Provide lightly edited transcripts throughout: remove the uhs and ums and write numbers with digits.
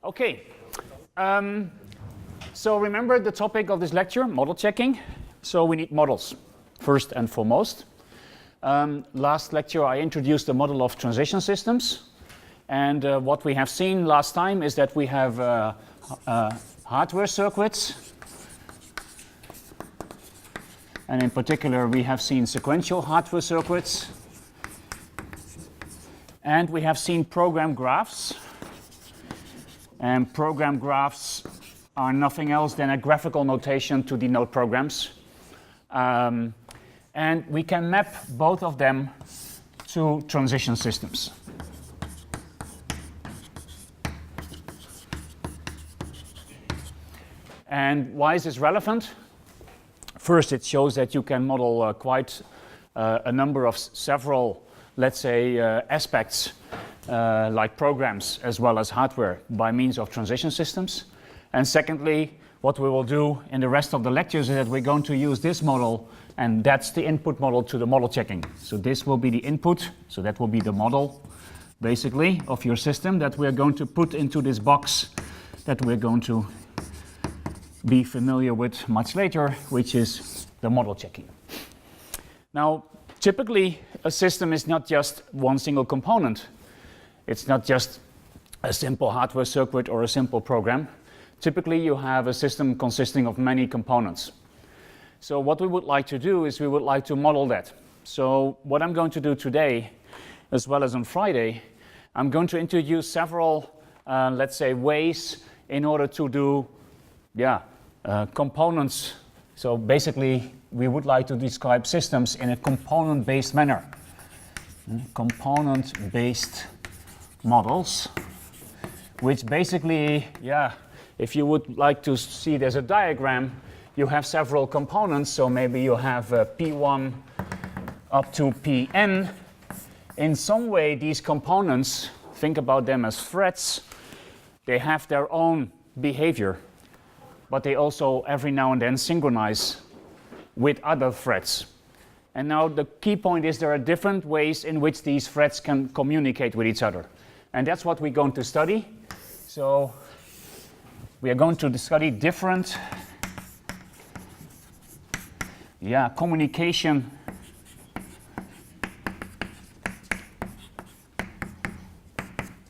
Okay, so remember the topic of this lecture, model checking. So we need models, first and foremost. Last lecture I introduced the model of transition systems. And what we have seen last time is that we have hardware circuits. And in particular, we have seen sequential hardware circuits. And we have seen program graphs. And program graphs are nothing else than a graphical notation to denote programs. And we can map both of them to transition systems. And why is this relevant? First, it shows that you can model quite a number of several, let's say, aspects like programs as well as hardware by means of transition systems. And secondly, what we will do in the rest of the lectures is that we're going to use this model, and that's the input model to the model checking. So this will be the input, so that will be the model, basically, of your system that we're going to put into this box that we're going to be familiar with much later, which is the model checking. Now, typically, a system is not just one single component. It's not just a simple hardware circuit or a simple program. Typically, you have a system consisting of many components. So what we would like to do is we would like to model that. So what I'm going to do today, as well as on Friday, I'm going to introduce several, let's say, ways in order to do, components. So basically, we would like to describe systems in a component-based manner. Component-based models, which basically, if you would like to see there's a diagram, you have several components. So maybe you have P1 up to Pn. In some way, these components, think about them as threads. They have their own behavior, but they also every now and then synchronize with other threads. And now the key point is there are different ways in which these threads can communicate with each other. And that's what we're going to study. So we are going to study different communication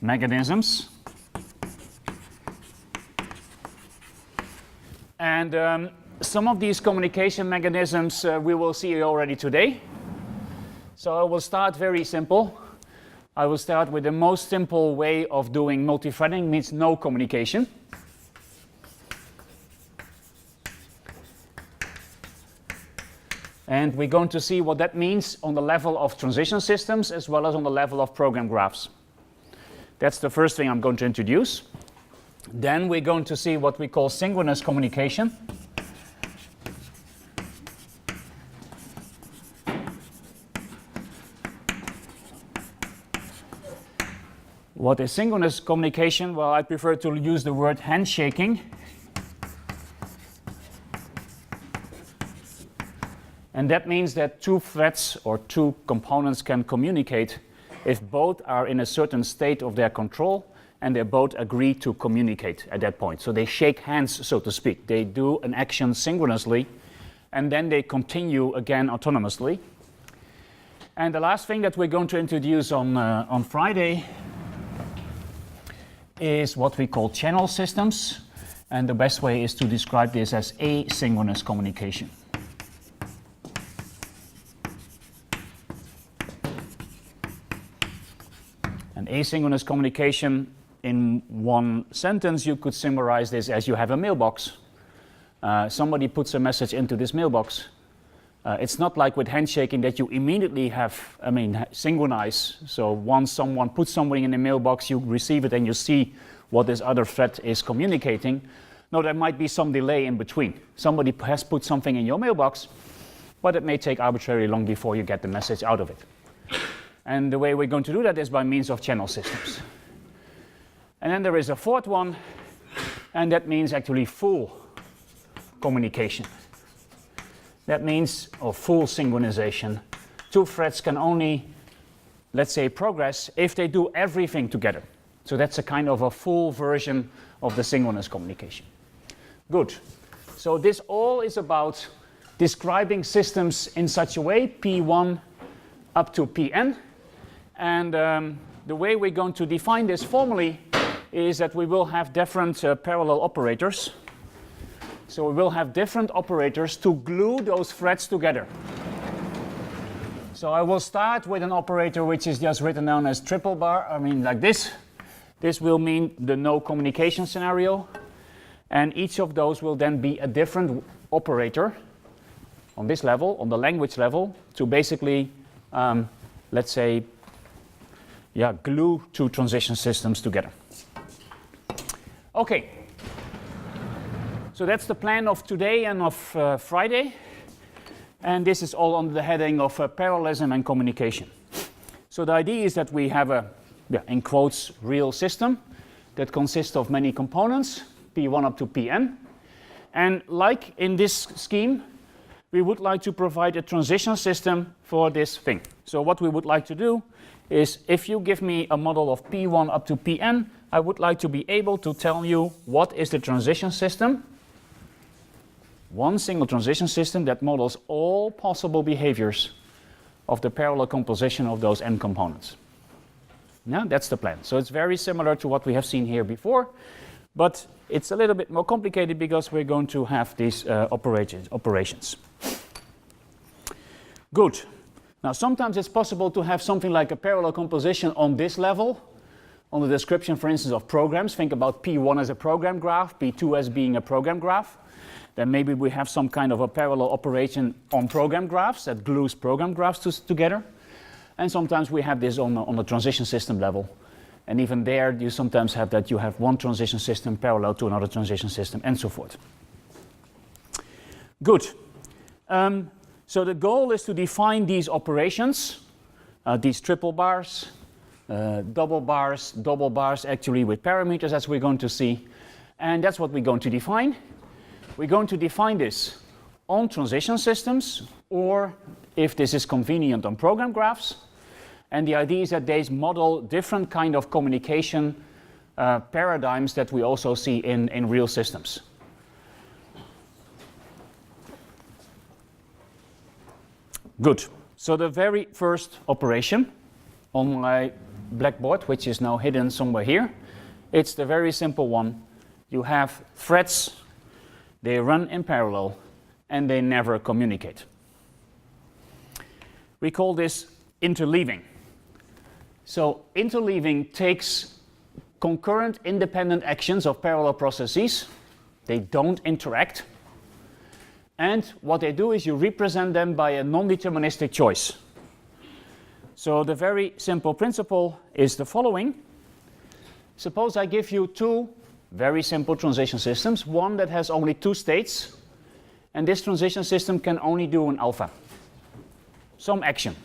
mechanisms. And some of these communication mechanisms we will see already today. So I will start very simple. I will start with the most simple way of doing multi-threading, means no communication. And we're going to see what that means on the level of transition systems as well as on the level of program graphs. That's the first thing I'm going to introduce. Then we're going to see what we call synchronous communication. What is synchronous communication? Well, I prefer to use the word handshaking. And that means that two threads or two components can communicate if both are in a certain state of their control and they both agree to communicate at that point. So they shake hands, so to speak. They do an action synchronously, and then they continue again autonomously. And the last thing that we're going to introduce on Friday is what we call channel systems. And the best way is to describe this as asynchronous communication. And asynchronous communication, in one sentence, you could summarize this as you have a mailbox. Somebody puts a message into this mailbox. It's not like with handshaking that you immediately synchronize. So once someone puts something in the mailbox, you receive it and you see what this other thread is communicating. No, there might be some delay in between. Somebody has put something in your mailbox, but it may take arbitrarily long before you get the message out of it. And the way we're going to do that is by means of channel systems. And then there is a fourth one, and that means actually full communication. That means full synchronization. Two threads can only, let's say, progress if they do everything together. So that's a kind of a full version of the synchronous communication. Good. So this all is about describing systems in such a way, P1 up to Pn. And the way we're going to define this formally is that we will have different parallel operators. So we will have different operators to glue those threads together. So I will start with an operator which is just written down as triple bar, like this. This will mean the no communication scenario. And each of those will then be a different operator on this level, on the language level, to basically, let's say, glue two transition systems together. Okay. So that's the plan of today and of Friday. And this is all under the heading of parallelism and communication. So the idea is that we have a, in quotes, real system that consists of many components, P1 up to Pn. And like in this scheme, we would like to provide a transition system for this thing. So what we would like to do is, if you give me a model of P1 up to Pn, I would like to be able to tell you what is the transition system. One single transition system that models all possible behaviors of the parallel composition of those n components. Yeah, that's the plan. So it's very similar to what we have seen here before, but it's a little bit more complicated because we're going to have these operations. Good. Now sometimes it's possible to have something like a parallel composition on this level, on the description, for instance, of programs. Think about P1 as a program graph, P2 as being a program graph. Then maybe we have some kind of a parallel operation on program graphs that glues program graphs together. And sometimes we have this on the transition system level. And even there, you sometimes have that you have one transition system parallel to another transition system, and so forth. Good. So the goal is to define these operations, these triple bars, double bars actually with parameters, as we're going to see. And that's what we're going to define. We're going to define this on transition systems, or if this is convenient, on program graphs. And the idea is that they model different kind of communication paradigms that we also see in real systems. Good. So the very first operation on my blackboard, which is now hidden somewhere here, it's the very simple one. You have threads, they run in parallel, and they never communicate. We call this interleaving. So interleaving takes concurrent independent actions of parallel processes. They don't interact. And what they do is you represent them by a non-deterministic choice. So the very simple principle is the following. Suppose I give you two very simple transition systems, one that has only two states, and this transition system can only do an alpha, some action.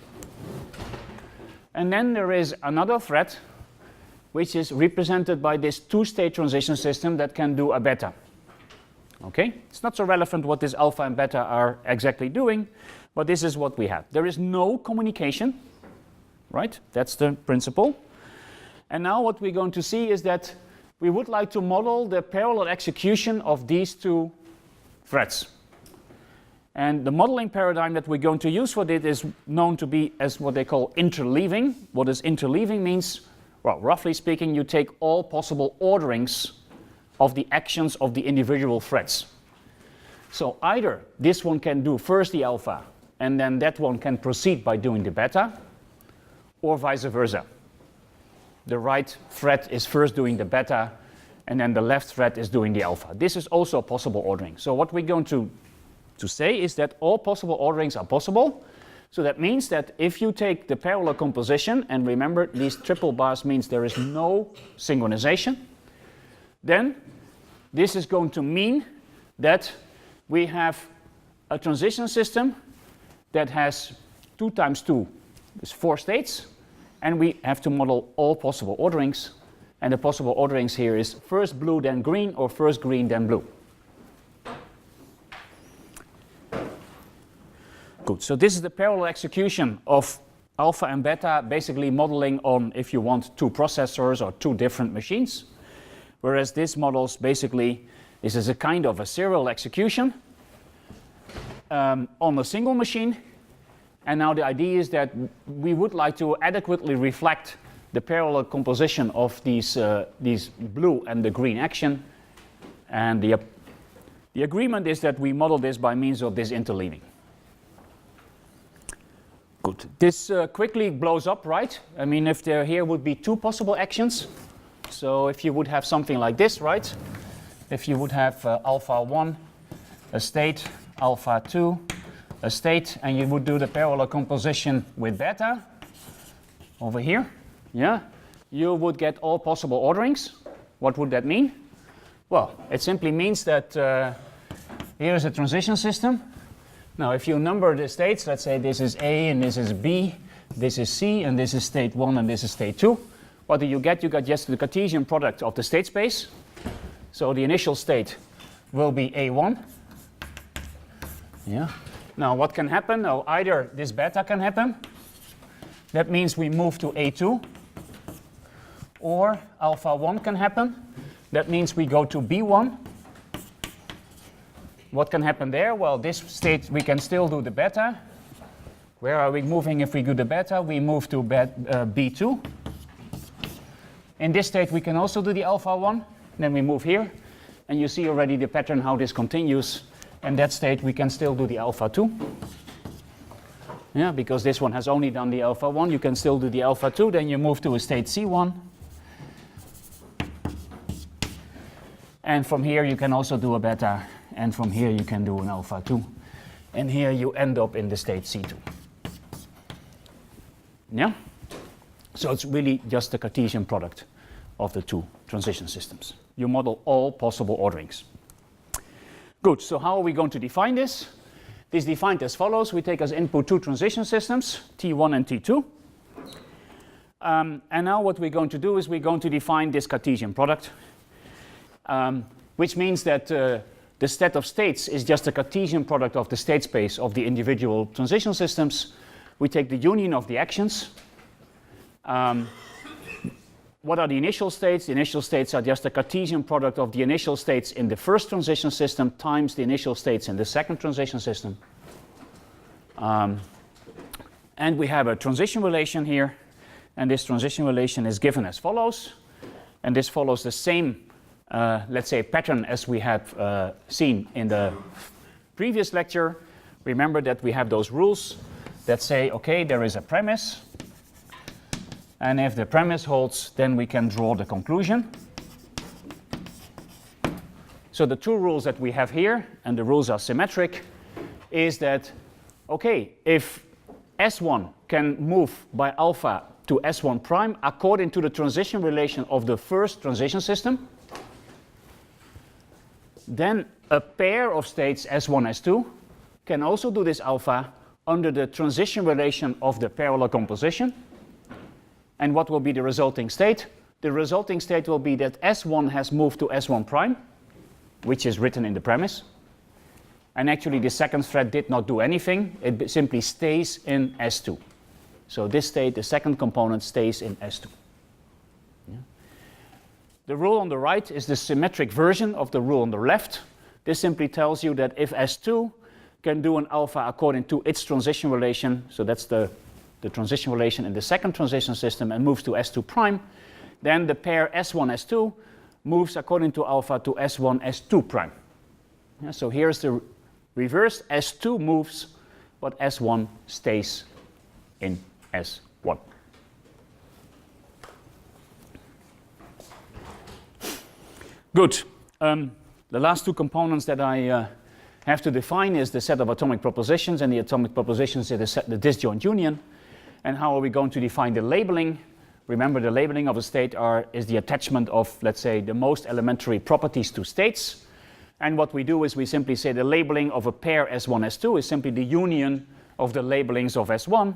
And then there is another thread which is represented by this two-state transition system that can do a beta. Okay? It's not so relevant what this alpha and beta are exactly doing, but this is what we have. There is no communication, right? That's the principle. And now what we're going to see is that we would like to model the parallel execution of these two threads. And the modeling paradigm that we're going to use for this is known to be as what they call interleaving. What does interleaving means? Well, roughly speaking, you take all possible orderings of the actions of the individual threads. So either this one can do first the alpha, and then that one can proceed by doing the beta, or vice versa. The right thread is first doing the beta, and then the left thread is doing the alpha. This is also possible ordering. So what we're going to say is that all possible orderings are possible. So that means that if you take the parallel composition, and remember these triple bars means there is no synchronization, then this is going to mean that we have a transition system that has 2 times 2 is 4 states, and we have to model all possible orderings. And the possible orderings here is first blue, then green, or first green, then blue. Good, so this is the parallel execution of alpha and beta basically modeling on, if you want, two processors or two different machines. Whereas this models basically, this is a kind of a serial execution on a single machine. And now the idea is that we would like to adequately reflect the parallel composition of these blue and the green action. And the agreement is that we model this by means of this interleaving. Good. This quickly blows up, right? I mean, if here would be two possible actions. So if you would have something like this, right? If you would have alpha 1, a state, alpha 2, a state, and you would do the parallel composition with beta over here, yeah, you would get all possible orderings. What would that mean? Well, it simply means that here is a transition system. Now, if you number the states, let's say this is A and this is B, this is C, and this is state 1 and this is state 2. What do you get? You get just the Cartesian product of the state space. So the initial state will be A1. Yeah. Now, what can happen? Now, either this beta can happen. That means we move to A2. Or alpha 1 can happen. That means we go to B1. What can happen there? Well, this state, we can still do the beta. Where are we moving if we do the beta? We move to B2. In this state, we can also do the alpha 1. Then we move here. And you see already the pattern, how this continues. In that state, we can still do the alpha 2. Yeah, because this one has only done the alpha 1. You can still do the alpha 2. Then you move to a state C1. And from here, you can also do a beta. And from here, you can do an alpha 2. And here, you end up in the state C2. Yeah? So it's really just the Cartesian product of the two transition systems. You model all possible orderings. Good, so how are we going to define this? This is defined as follows. We take as input two transition systems, T1 and T2. And now what we're going to do is we're going to define this Cartesian product, which means that the set of states is just a Cartesian product of the state space of the individual transition systems. We take the union of the actions. What are the initial states? The initial states are just a Cartesian product of the initial states in the first transition system times the initial states in the second transition system. And we have a transition relation here. And this transition relation is given as follows. And this follows the same, let's say, pattern as we have seen in the previous lecture. Remember that we have those rules that say, okay, there is a premise. And if the premise holds, then we can draw the conclusion. So the two rules that we have here, and the rules are symmetric, is that, okay, if S1 can move by alpha to S1 prime according to the transition relation of the first transition system, then a pair of states S1, S2 can also do this alpha under the transition relation of the parallel composition. And what will be the resulting state? The resulting state will be that S1 has moved to S1 prime, which is written in the premise. And actually the second thread did not do anything. It simply stays in S2. So this state, the second component, stays in S2. Yeah. The rule on the right is the symmetric version of the rule on the left. This simply tells you that if S2 can do an alpha according to its transition relation, so that's the transition relation in the second transition system, and moves to S2 prime, then the pair S1, S2 moves according to alpha to S1, S2 prime. Yeah, so here's the reverse. S2 moves, but S1 stays in S1. Good. The last two components that I have to define is the set of atomic propositions, and the atomic propositions is the disjoint union. And how are we going to define the labeling? Remember, the labeling of a state is the attachment of, let's say, the most elementary properties to states. And what we do is we simply say the labeling of a pair S1, S2 is simply the union of the labelings of S1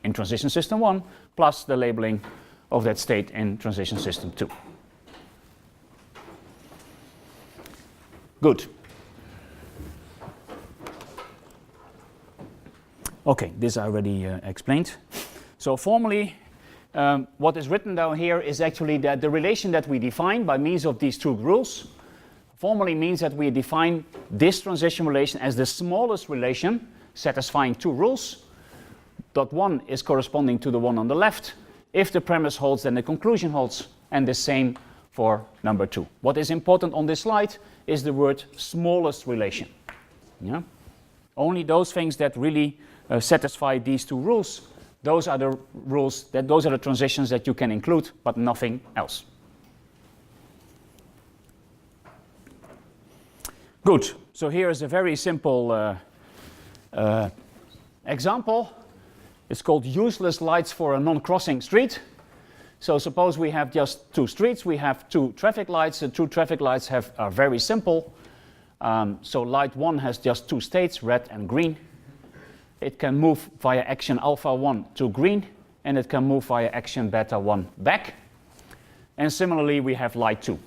in transition system 1 plus the labeling of that state in transition system 2. Good. Okay, this I already explained. So formally, what is written down here is actually that the relation that we define by means of these two rules formally means that we define this transition relation as the smallest relation satisfying two rules. Dot 1 is corresponding to the one on the left. If the premise holds, then the conclusion holds, and the same for number 2. What is important on this slide is the word smallest relation. Yeah? Only those things that really satisfy these two rules, those are the rules, those are the transitions that you can include, but nothing else. Good. So here is a very simple example. It's called useless lights for a non-crossing street. So suppose we have just two streets, we have two traffic lights. The two traffic lights are very simple. So light 1 has just two states, red and green. It can move via action alpha 1 to green, and it can move via action beta 1 back. And similarly, we have light 2.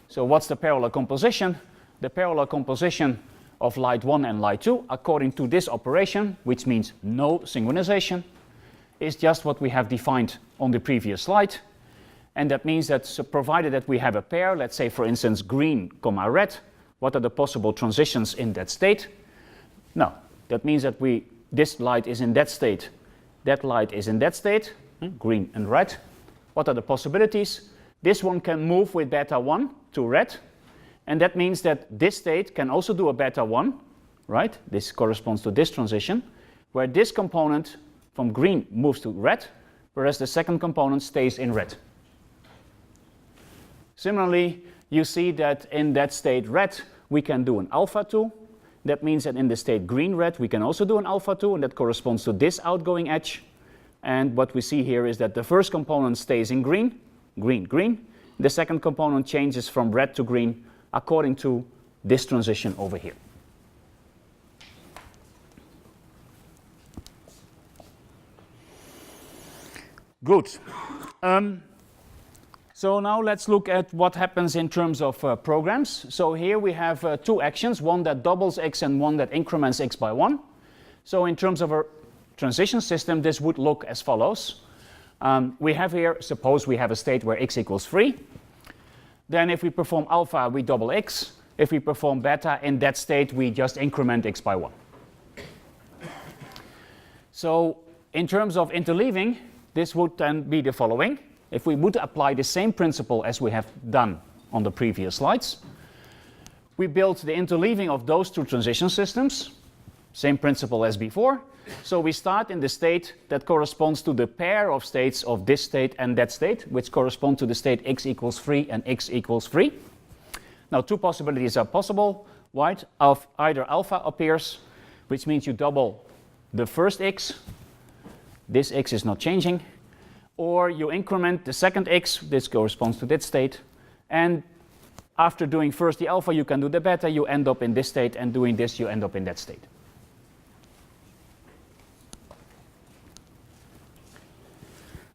So what's the parallel composition? The parallel composition of light 1 and light 2, according to this operation, which means no synchronization, is just what we have defined on the previous slide. And that means that provided that we have a pair, let's say for instance green, red, what are the possible transitions in that state? No, that means that this light is in that state, that light is in that state, green and red. What are the possibilities? This one can move with beta 1 to red, and that means that this state can also do a beta 1, right? This corresponds to this transition, where this component from green moves to red, whereas the second component stays in red. Similarly, you see that in that state red, we can do an alpha 2. That means that in the state green-red, we can also do an alpha 2, and that corresponds to this outgoing edge. And what we see here is that the first component stays in green, green, green. The second component changes from red to green according to this transition over here. Good. So now let's look at what happens in terms of programs. So here we have two actions, one that doubles x and one that increments x by 1. So in terms of a transition system, this would look as follows. We have here, suppose we have a state where x equals 3. Then if we perform alpha, we double x. If we perform beta, in that state, we just increment x by 1. So in terms of interleaving, this would then be the following. If we would apply the same principle as we have done on the previous slides, we build the interleaving of those two transition systems, same principle as before. So we start in the state that corresponds to the pair of states of this state and that state, which correspond to the state x equals 3 and x equals 3. Now two possibilities are possible. Right? Either alpha appears, which means you double the first x. This x is not changing. Or you increment the second x, this corresponds to that state. And after doing first the alpha, you can do the beta, you end up in this state, and doing this, you end up in that state.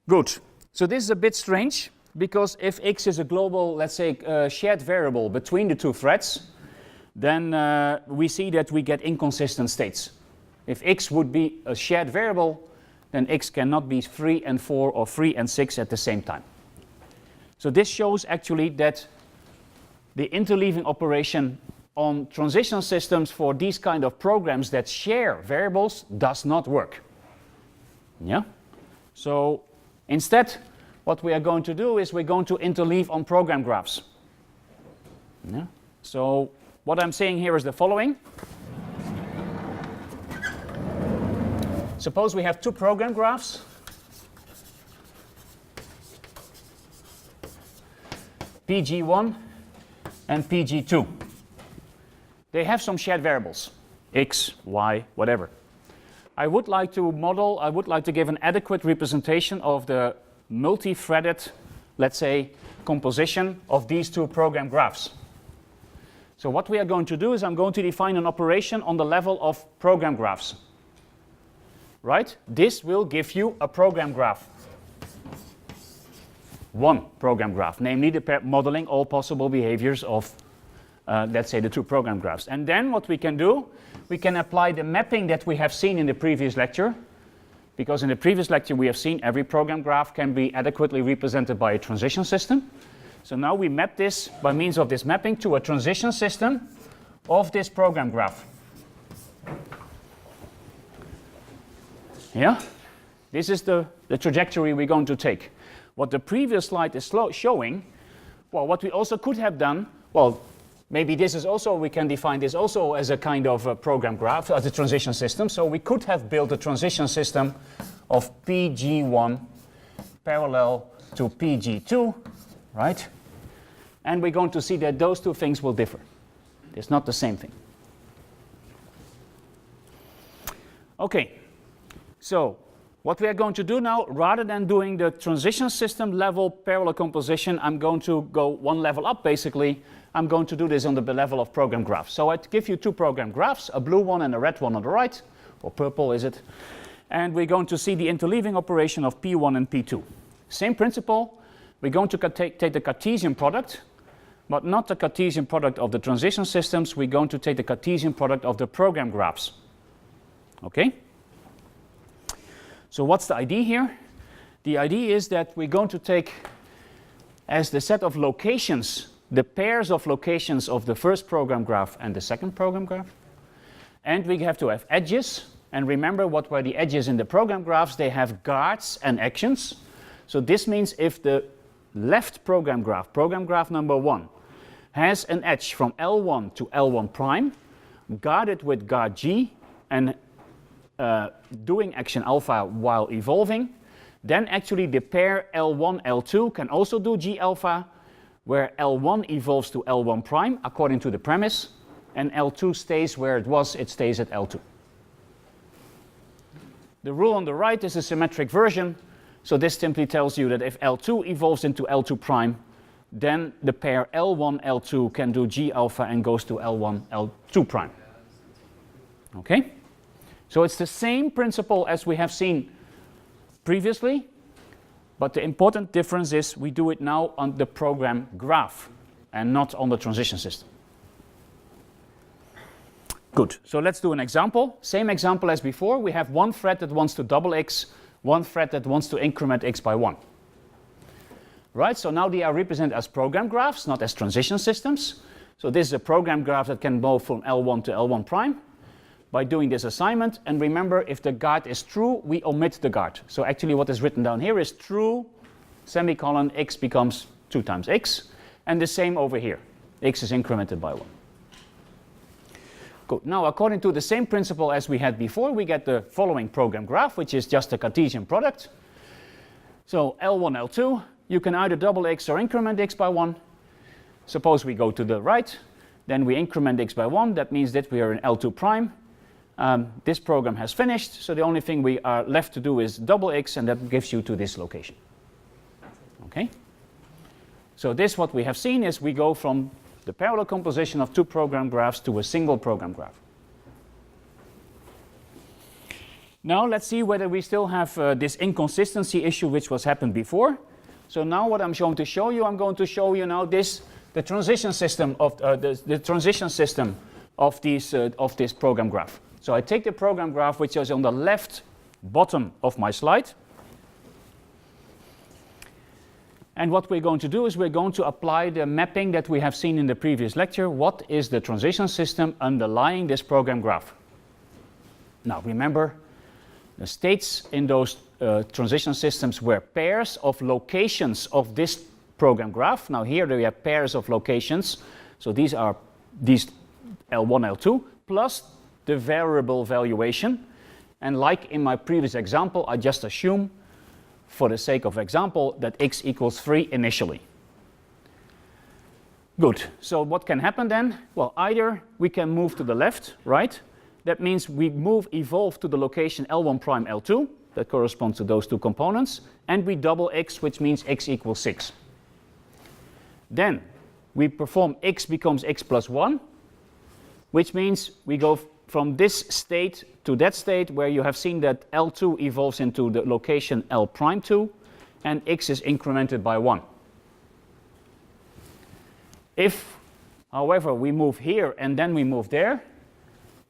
Good. So this is a bit strange, because if x is a global, let's say, shared variable between the two threads, then we see that we get inconsistent states. If x would be a shared variable, then x cannot be 3 and 4 or 3 and 6 at the same time. So this shows actually that the interleaving operation on transition systems for these kind of programs that share variables does not work. Yeah? So instead, what we are going to do is we're going to interleave on program graphs. Yeah? So what I'm saying here is the following. Suppose we have two program graphs. PG1 and PG2. They have some shared variables, x, y, whatever. I would like to give an adequate representation of the multi-threaded, let's say, composition of these two program graphs. So what we are going to do is I'm going to define an operation on the level of program graphs. Right? This will give you a program graph. One program graph, namely the modeling all possible behaviors of, let's say, the two program graphs. And then what we can do, we can apply the mapping that we have seen in the previous lecture because in the previous lecture we have seen every program graph can be adequately represented by a transition system. So now we map this by means of this mapping to a transition system of this program graph. Yeah? This is the trajectory we're going to take. What the previous slide is showing, well, what we also could have done, well, maybe this is also, we can define this also as a kind of a program graph, as a transition system. So we could have built a transition system of PG1 parallel to PG2, right? And we're going to see that those two things will differ. It's not the same thing. Okay, so what we are going to do now, rather than doing the transition system level parallel composition, I'm going to go one level up basically. I'm going to do this on the level of program graphs. So I give you two program graphs, a blue one and a red one on the right, or purple is it? And we're going to see the interleaving operation of P1 and P2. Same principle, we're going to take the Cartesian product, but not the Cartesian product of the transition systems, we're going to take the Cartesian product of the program graphs. Okay? So what's the idea here? The idea is that we're going to take as the set of locations, the pairs of locations of the first program graph and the second program graph. And we have to have edges. And remember what were the edges in the program graphs? They have guards and actions. So this means if the left program graph number 1, has an edge from L1 to L1 prime, guarded with guard G, and doing action alpha while evolving, then actually the pair L1, L2 can also do G alpha, where L1 evolves to L1 prime according to the premise, and L2 stays where it was, it stays at L2. The rule on the right is a symmetric version, so this simply tells you that if L2 evolves into L2 prime, then the pair L1, L2 can do G alpha and goes to L1, L2 prime. Okay? So it's the same principle as we have seen previously, but the important difference is we do it now on the program graph and not on the transition system. Good, so let's do an example. Same example as before. We have one thread that wants to double x, one thread that wants to increment x by 1. Right, so now they are represented as program graphs, not as transition systems. So this is a program graph that can go from L1 to L1 prime. By doing this assignment, and remember, if the guard is true, we omit the guard. So actually what is written down here is true, semicolon, x becomes 2 times x, and the same over here. X is incremented by 1. Good. Now, according to the same principle as we had before, we get the following program graph, which is just a Cartesian product. So L1, L2, you can either double x or increment x by 1. Suppose we go to the right, then we increment x by 1. That means that we are in L2 prime. This program has finished, so the only thing we are left to do is double x, and that gives you to this location. Okay? So this, what we have seen, is we go from the parallel composition of two program graphs to a single program graph. Now let's see whether we still have this inconsistency issue which was happened before. So now what I'm going to show you, I'm going to show you now this, the transition system of the transition system of this program graph. So I take the program graph which is on the left bottom of my slide. And what we're going to do is we're going to apply the mapping that we have seen in the previous lecture. What is the transition system underlying this program graph? Now remember, the states in those transition systems were pairs of locations of this program graph. Now here we have pairs of locations. So these are these L1, L2, plus the variable valuation. And like in my previous example, I just assume, for the sake of example, that x equals 3 initially. Good. So what can happen then? Well, either we can move to the left, right? That means we evolve to the location L1 prime L2. That corresponds to those two components. And we double x, which means x equals 6. Then we perform x becomes x plus 1, which means we go from this state to that state where you have seen that L2 evolves into the location L prime 2, and x is incremented by 1. If, however, we move here and then we move there,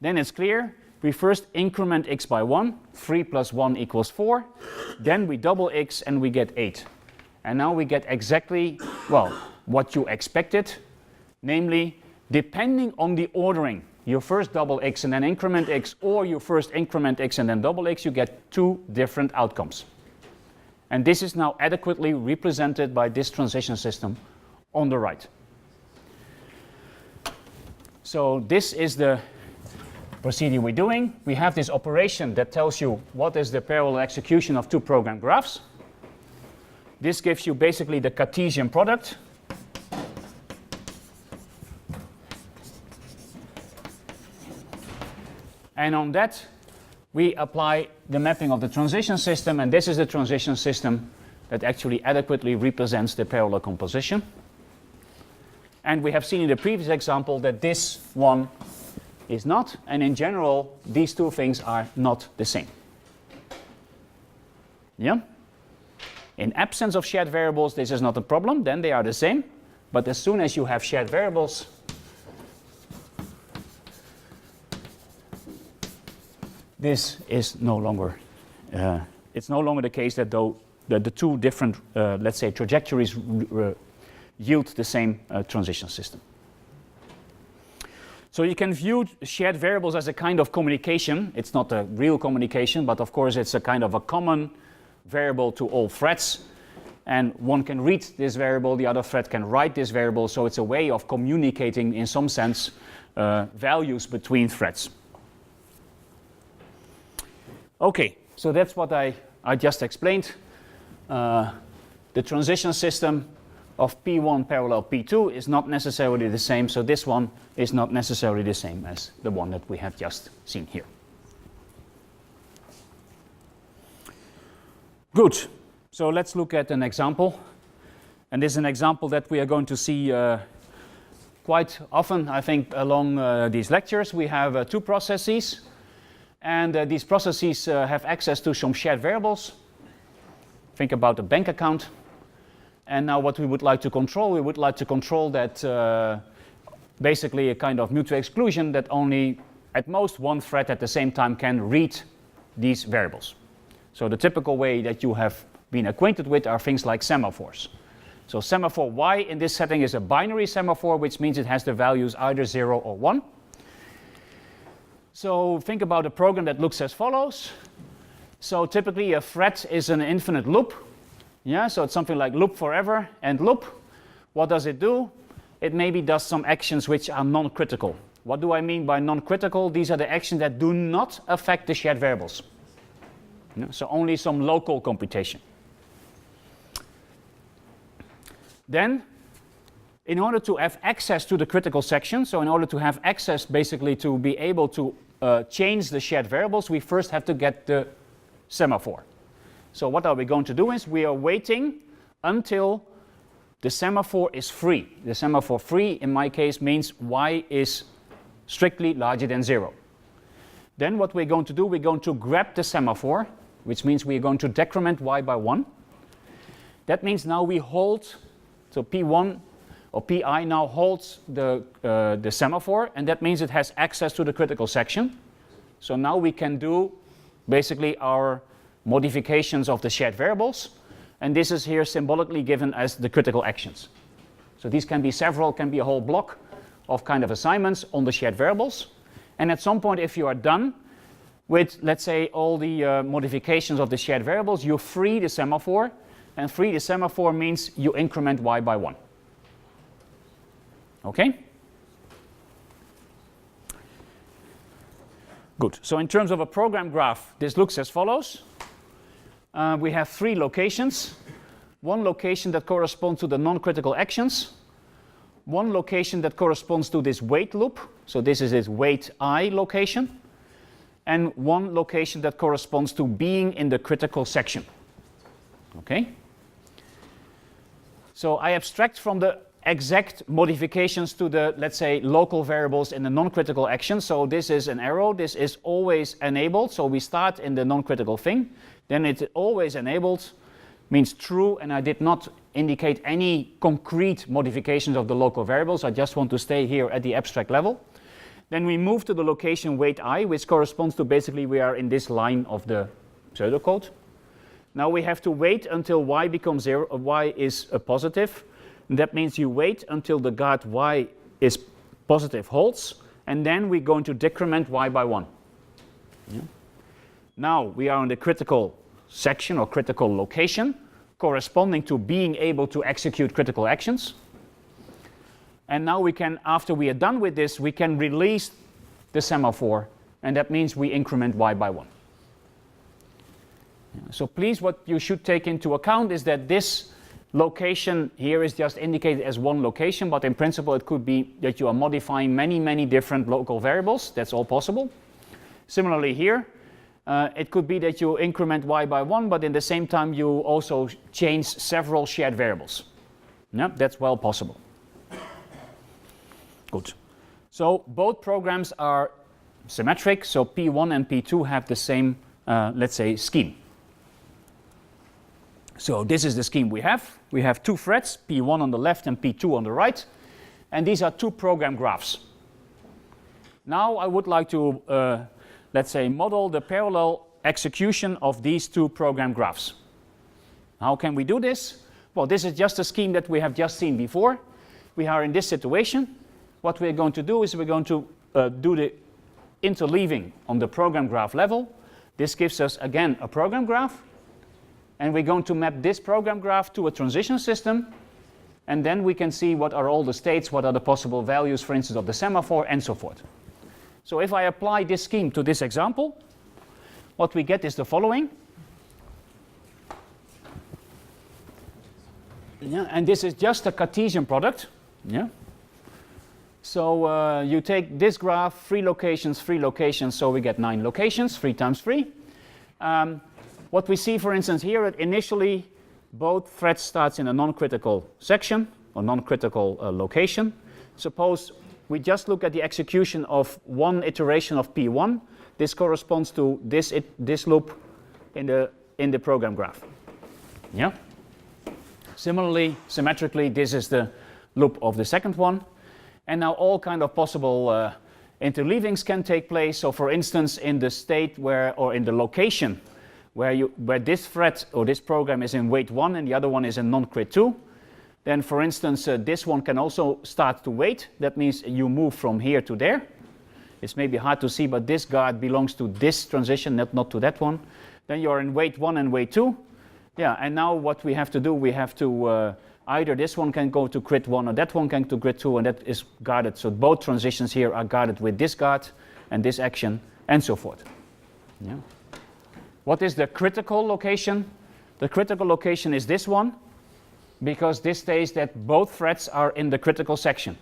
then it's clear we first increment x by 1, 3 plus 1 equals 4, then we double x and we get 8. And now we get exactly, well, what you expected, namely, depending on the ordering, you first double x and then increment x, or you first increment x and then double x, you get two different outcomes. And this is now adequately represented by this transition system on the right. So this is the procedure we're doing. We have this operation that tells you what is the parallel execution of two program graphs. This gives you basically the Cartesian product. And on that, we apply the mapping of the transition system, and this is the transition system that actually adequately represents the parallel composition. And we have seen in the previous example that this one is not, and in general, these two things are not the same. Yeah? In absence of shared variables, this is not a problem, then they are the same. But as soon as you have shared variables, this is no longer, it's no longer the case that the two different, let's say, trajectories yield the same transition system. So you can view shared variables as a kind of communication. It's not a real communication, but of course it's a kind of a common variable to all threads. And one can read this variable, the other thread can write this variable, so it's a way of communicating, in some sense, values between threads. Okay, so that's what I just explained. The transition system of P1 parallel P2 is not necessarily the same, so this one is not necessarily the same as the one that we have just seen here. Good, so let's look at an example. And this is an example that we are going to see quite often, I think, along these lectures. We have two processes. And these processes have access to some shared variables. Think about a bank account. And now what we would like to control, we would like to control that basically a kind of mutual exclusion that only at most one thread at the same time can read these variables. So the typical way that you have been acquainted with are things like semaphores. So semaphore Y in this setting is a binary semaphore, which means it has the values either 0 or 1. So think about a program that looks as follows. So typically a thread is an infinite loop. Yeah, so it's something like loop forever and loop. What does it do? It maybe does some actions which are non-critical. What do I mean by non-critical? These are the actions that do not affect the shared variables. You know, so only some local computation. Then, in order to have access to the critical section, so in order to have access basically to be able to change the shared variables, we first have to get the semaphore. So what are we going to do is we are waiting until the semaphore is free. The semaphore free in my case means Y is strictly larger than 0. Then what we're going to do, we're going to grab the semaphore, which means we're going to decrement Y by 1. That means now we hold, so P1 or Pi now holds the semaphore, and that means it has access to the critical section. So now we can do basically our modifications of the shared variables, and this is here symbolically given as the critical actions. So these can be several, can be a whole block of kind of assignments on the shared variables. And at some point, if you are done with, let's say, all the modifications of the shared variables, you free the semaphore, and free the semaphore means you increment Y by 1. Okay? Good. So in terms of a program graph, this looks as follows. We have three locations. One location that corresponds to the non-critical actions. One location that corresponds to this wait loop. So this is its wait I location. And one location that corresponds to being in the critical section. Okay? So I abstract from the exact modifications to the, let's say, local variables in the non-critical action. So this is an arrow. This is always enabled. So we start in the non-critical thing. Then it's always enabled, means true, and I did not indicate any concrete modifications of the local variables. I just want to stay here at the abstract level. Then we move to the location weight I, which corresponds to basically we are in this line of the pseudocode. Now we have to wait until y becomes 0, y is a positive. And that means you wait until the guard y is positive holds, and then we're going to decrement y by 1. Yeah. Now we are in the critical section or critical location, corresponding to being able to execute critical actions. And now we can, after we are done with this, we can release the semaphore, and that means we increment y by 1. So please, what you should take into account is that this location here is just indicated as one location, but in principle it could be that you are modifying many different local variables. That's all possible. Similarly here, it could be that you increment y by 1, but in the same time you also change several shared variables. Yeah, that's well possible. Good. So both programs are symmetric, so P1 and P2 have the same, let's say, scheme. So this is the scheme we have. We have two threads, P1 on the left and P2 on the right, and these are two program graphs. Now I would like to, let's say, model the parallel execution of these two program graphs. How can we do this? Well, this is just a scheme that we have just seen before. We are in this situation. What we're going to do is we're going to do the interleaving on the program graph level. This gives us, again, a program graph. And we're going to map this program graph to a transition system. And then we can see what are all the states, what are the possible values, for instance, of the semaphore, and so forth. So if I apply this scheme to this example, what we get is the following. Yeah, and this is just a Cartesian product. Yeah. So you take this graph, 3 locations, so we get 9 locations, 3 times 3. What we see, for instance, here, that initially both threads starts in a non-critical section or non-critical location. Suppose we just look at the execution of one iteration of P1. This corresponds to this loop in the program graph. Yeah. Similarly, symmetrically, this is the loop of the second one. And now all kind of possible interleavings can take place. So for instance, in the state where, or in the location where this thread or this program is in wait 1 and the other one is in non-crit 2, then for instance, this one can also start to wait. That means you move from here to there. It's maybe hard to see, but this guard belongs to this transition, not to that one. Then you're in wait 1 and wait 2. Yeah, and now what we have to do, we have to either this one can go to crit 1 or that one can to crit 2, and that is guarded. So both transitions here are guarded with this guard and this action and so forth. Yeah. What is the critical location? The critical location is this one, because this states that both threads are in the critical section.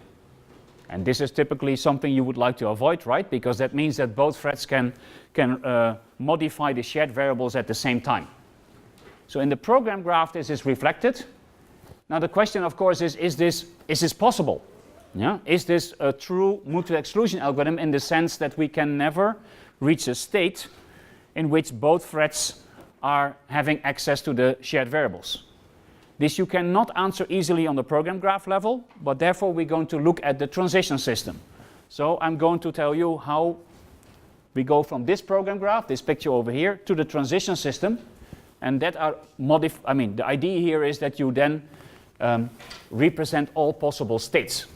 And this is typically something you would like to avoid, right? Because that means that both threads can modify the shared variables at the same time. So in the program graph, this is reflected. Now the question, of course, is this possible? Yeah? Is this a true mutual exclusion algorithm in the sense that we can never reach a state in which both threads are having access to the shared variables? This you cannot answer easily on the program graph level, but therefore we're going to look at the transition system. So I'm going to tell you how we go from this program graph, this picture over here, to the transition system. And that are the idea here is that you then represent all possible states.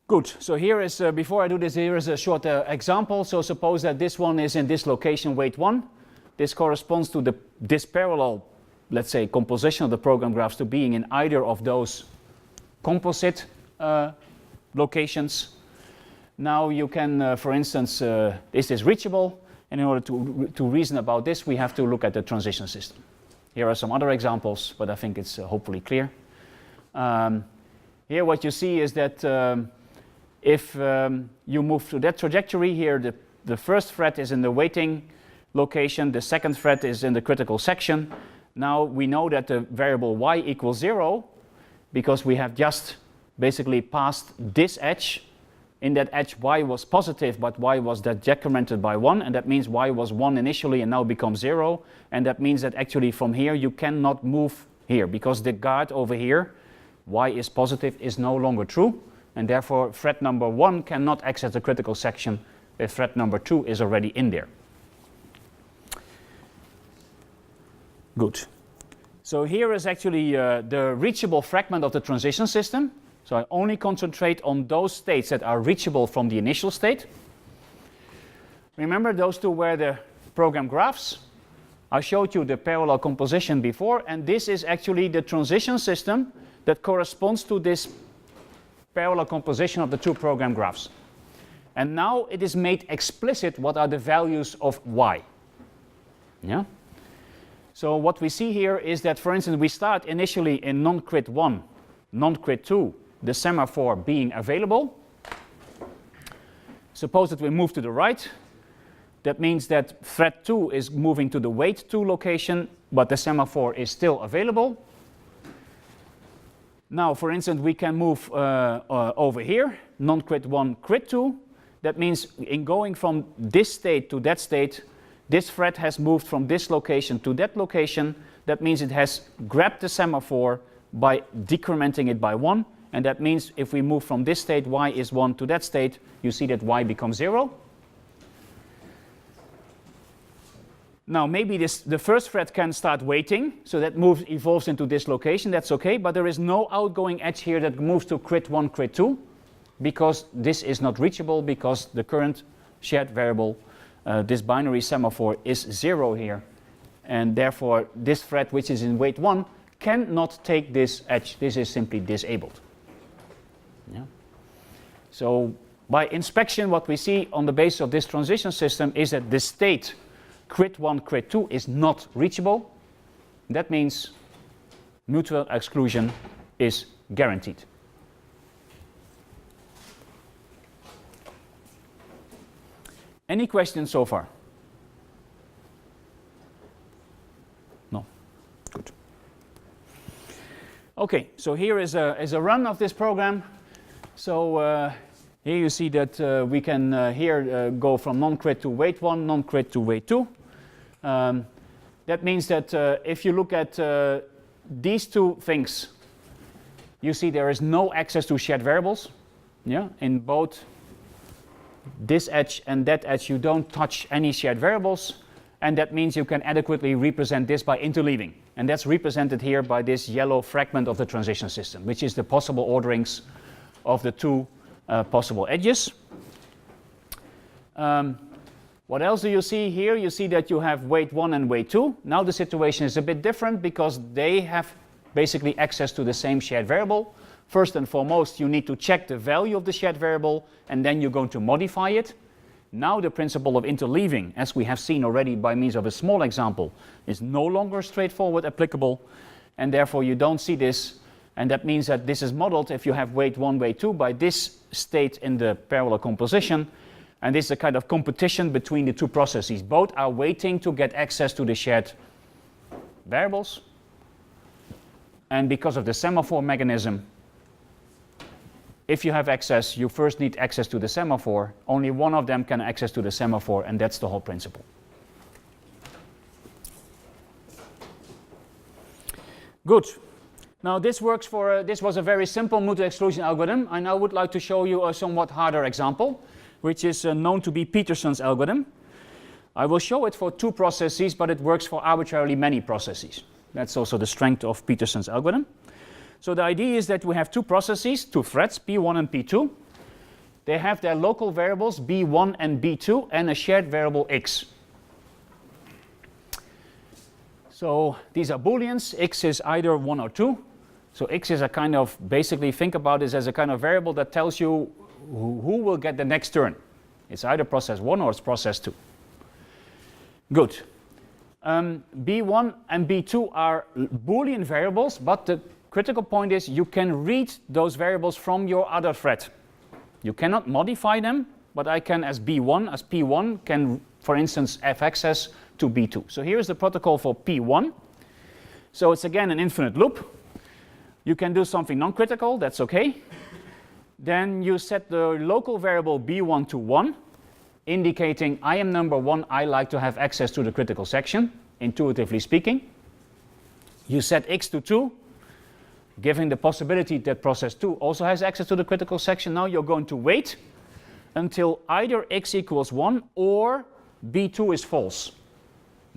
Good, so here is, before I do this, here is a short example. So suppose that this one is in this location, wait 1. This corresponds to this parallel, let's say, composition of the program graphs to being in either of those composite locations. Now you can, for instance, is this reachable? And in order to reason about this, we have to look at the transition system. Here are some other examples, but I think it's hopefully clear. Here what you see is that if you move through that trajectory here, the first thread is in the waiting location, the second thread is in the critical section. Now we know that the variable y equals 0 because we have just basically passed this edge. In that edge y was positive, but y was decremented by 1, and that means y was 1 initially and now becomes 0, and that means that actually from here you cannot move here because the guard over here y is positive is no longer true, and therefore thread number 1 cannot access the critical section if thread number 2 is already in there. Good. So here is actually the reachable fragment of the transition system. So I only concentrate on those states that are reachable from the initial state. Remember, those two were the program graphs. I showed you the parallel composition before, and this is actually the transition system that corresponds to this parallel composition of the two program graphs. And now it is made explicit what are the values of y. Yeah? So what we see here is that, for instance, we start initially in non-crit 1, non-crit 2, the semaphore being available. Suppose that we move to the right. That means that thread 2 is moving to the wait 2 location, but the semaphore is still available. Now, for instance, we can move over here, non-crit 1, crit 2. That means in going from this state to that state, this thread has moved from this location to that location. That means it has grabbed the semaphore by decrementing it by 1. And that means if we move from this state, y is 1, to that state, you see that y becomes 0. Now maybe the first thread can start waiting, so that evolves into this location, that's okay, but there is no outgoing edge here that moves to crit 1, crit 2, because this is not reachable, because the current shared variable, this binary semaphore, is 0 here. And therefore this thread, which is in wait 1, cannot take this edge. This is simply disabled. Yeah. So by inspection, what we see on the basis of this transition system is that the state crit 1, crit 2 is not reachable. That means mutual exclusion is guaranteed. Any questions so far? No? Good. Okay, so here is a run of this program. So here you see that we can here go from non-crit to wait 1, non-crit to wait 2. That means that if you look at these two things, you see there is no access to shared variables. Yeah, in both this edge and that edge, you don't touch any shared variables, and that means you can adequately represent this by interleaving. And that's represented here by this yellow fragment of the transition system, which is the possible orderings of the two possible edges. What else do you see here? You see that you have wait 1 and wait 2. Now the situation is a bit different because they have basically access to the same shared variable. First and foremost, you need to check the value of the shared variable, and then you're going to modify it. Now the principle of interleaving, as we have seen already by means of a small example, is no longer straightforward applicable, and therefore you don't see this. And that means that this is modeled if you have wait 1, wait 2 by this state in the parallel composition. And this is a kind of competition between the two processes. Both are waiting to get access to the shared variables. And because of the semaphore mechanism, if you have access, you first need access to the semaphore. Only one of them can access to the semaphore, and that's the whole principle. Good. Now this works for, this was a very simple mutual exclusion algorithm. I now would like to show you a somewhat harder example, which is known to be Petersons algorithm. I will show it for two processes, but it works for arbitrarily many processes. That's also the strength of Petersons algorithm. So the idea is that we have two processes, two threads, P1 and P2. They have their local variables, B1 and B2, and a shared variable x. So these are Booleans. X is either 1 or 2. So x is a kind of, basically think about this as a kind of variable that tells you who will get the next turn. It's either process 1 or it's process 2. Good. B1 and B2 are Boolean variables, but the critical point is you can read those variables from your other thread. You cannot modify them, but I can, as B1, as P1, can, for instance, have access to B2. So here's the protocol for P1. So it's again an infinite loop. You can do something non-critical, that's okay. Then you set the local variable B1 to 1, indicating I am number 1, I like to have access to the critical section, intuitively speaking. You set x to 2, giving the possibility that process 2 also has access to the critical section. Now you're going to wait until either x equals 1 or b2 is false.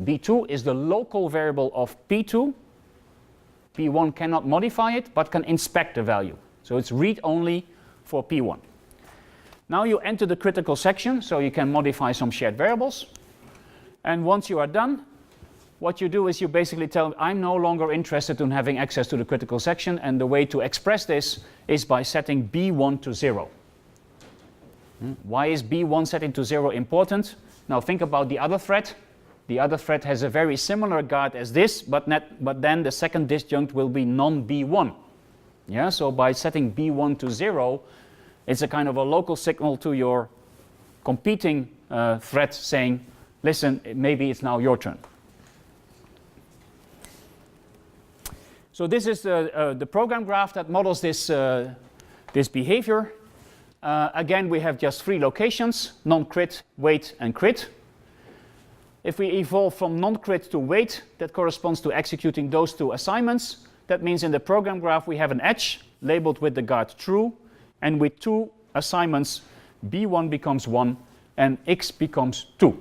b2 is the local variable of p2. p1 cannot modify it, but can inspect the value. So it's read-only for p1. Now you enter the critical section, so you can modify some shared variables. And once you are done, what you do is you basically tell, I'm no longer interested in having access to the critical section, and the way to express this is by setting b1 to 0. Why is b1 setting to 0 important? Now think about the other thread. The other thread has a very similar guard as this, but then the second disjunct will be non-b1. Yeah, so by setting b1 to 0, it's a kind of a local signal to your competing thread saying, listen, maybe it's now your turn. So this is the program graph that models this, this behavior. Again, we have just 3 locations, non-crit, wait, and crit. If we evolve from non-crit to wait, that corresponds to executing those 2 assignments. That means in the program graph we have an edge labeled with the guard true, and with 2 assignments, b1 becomes 1 and x becomes 2.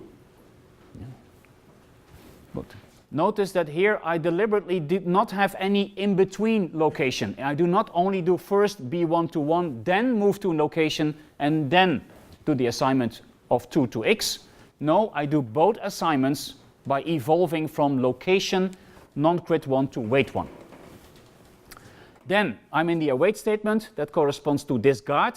But notice that here I deliberately did not have any in-between location. I do not only do first b1 to 1, then move to location, and then do the assignment of 2 to x. No, I do both assignments by evolving from location non-crit 1 to wait 1. Then I'm in the await statement that corresponds to this guard.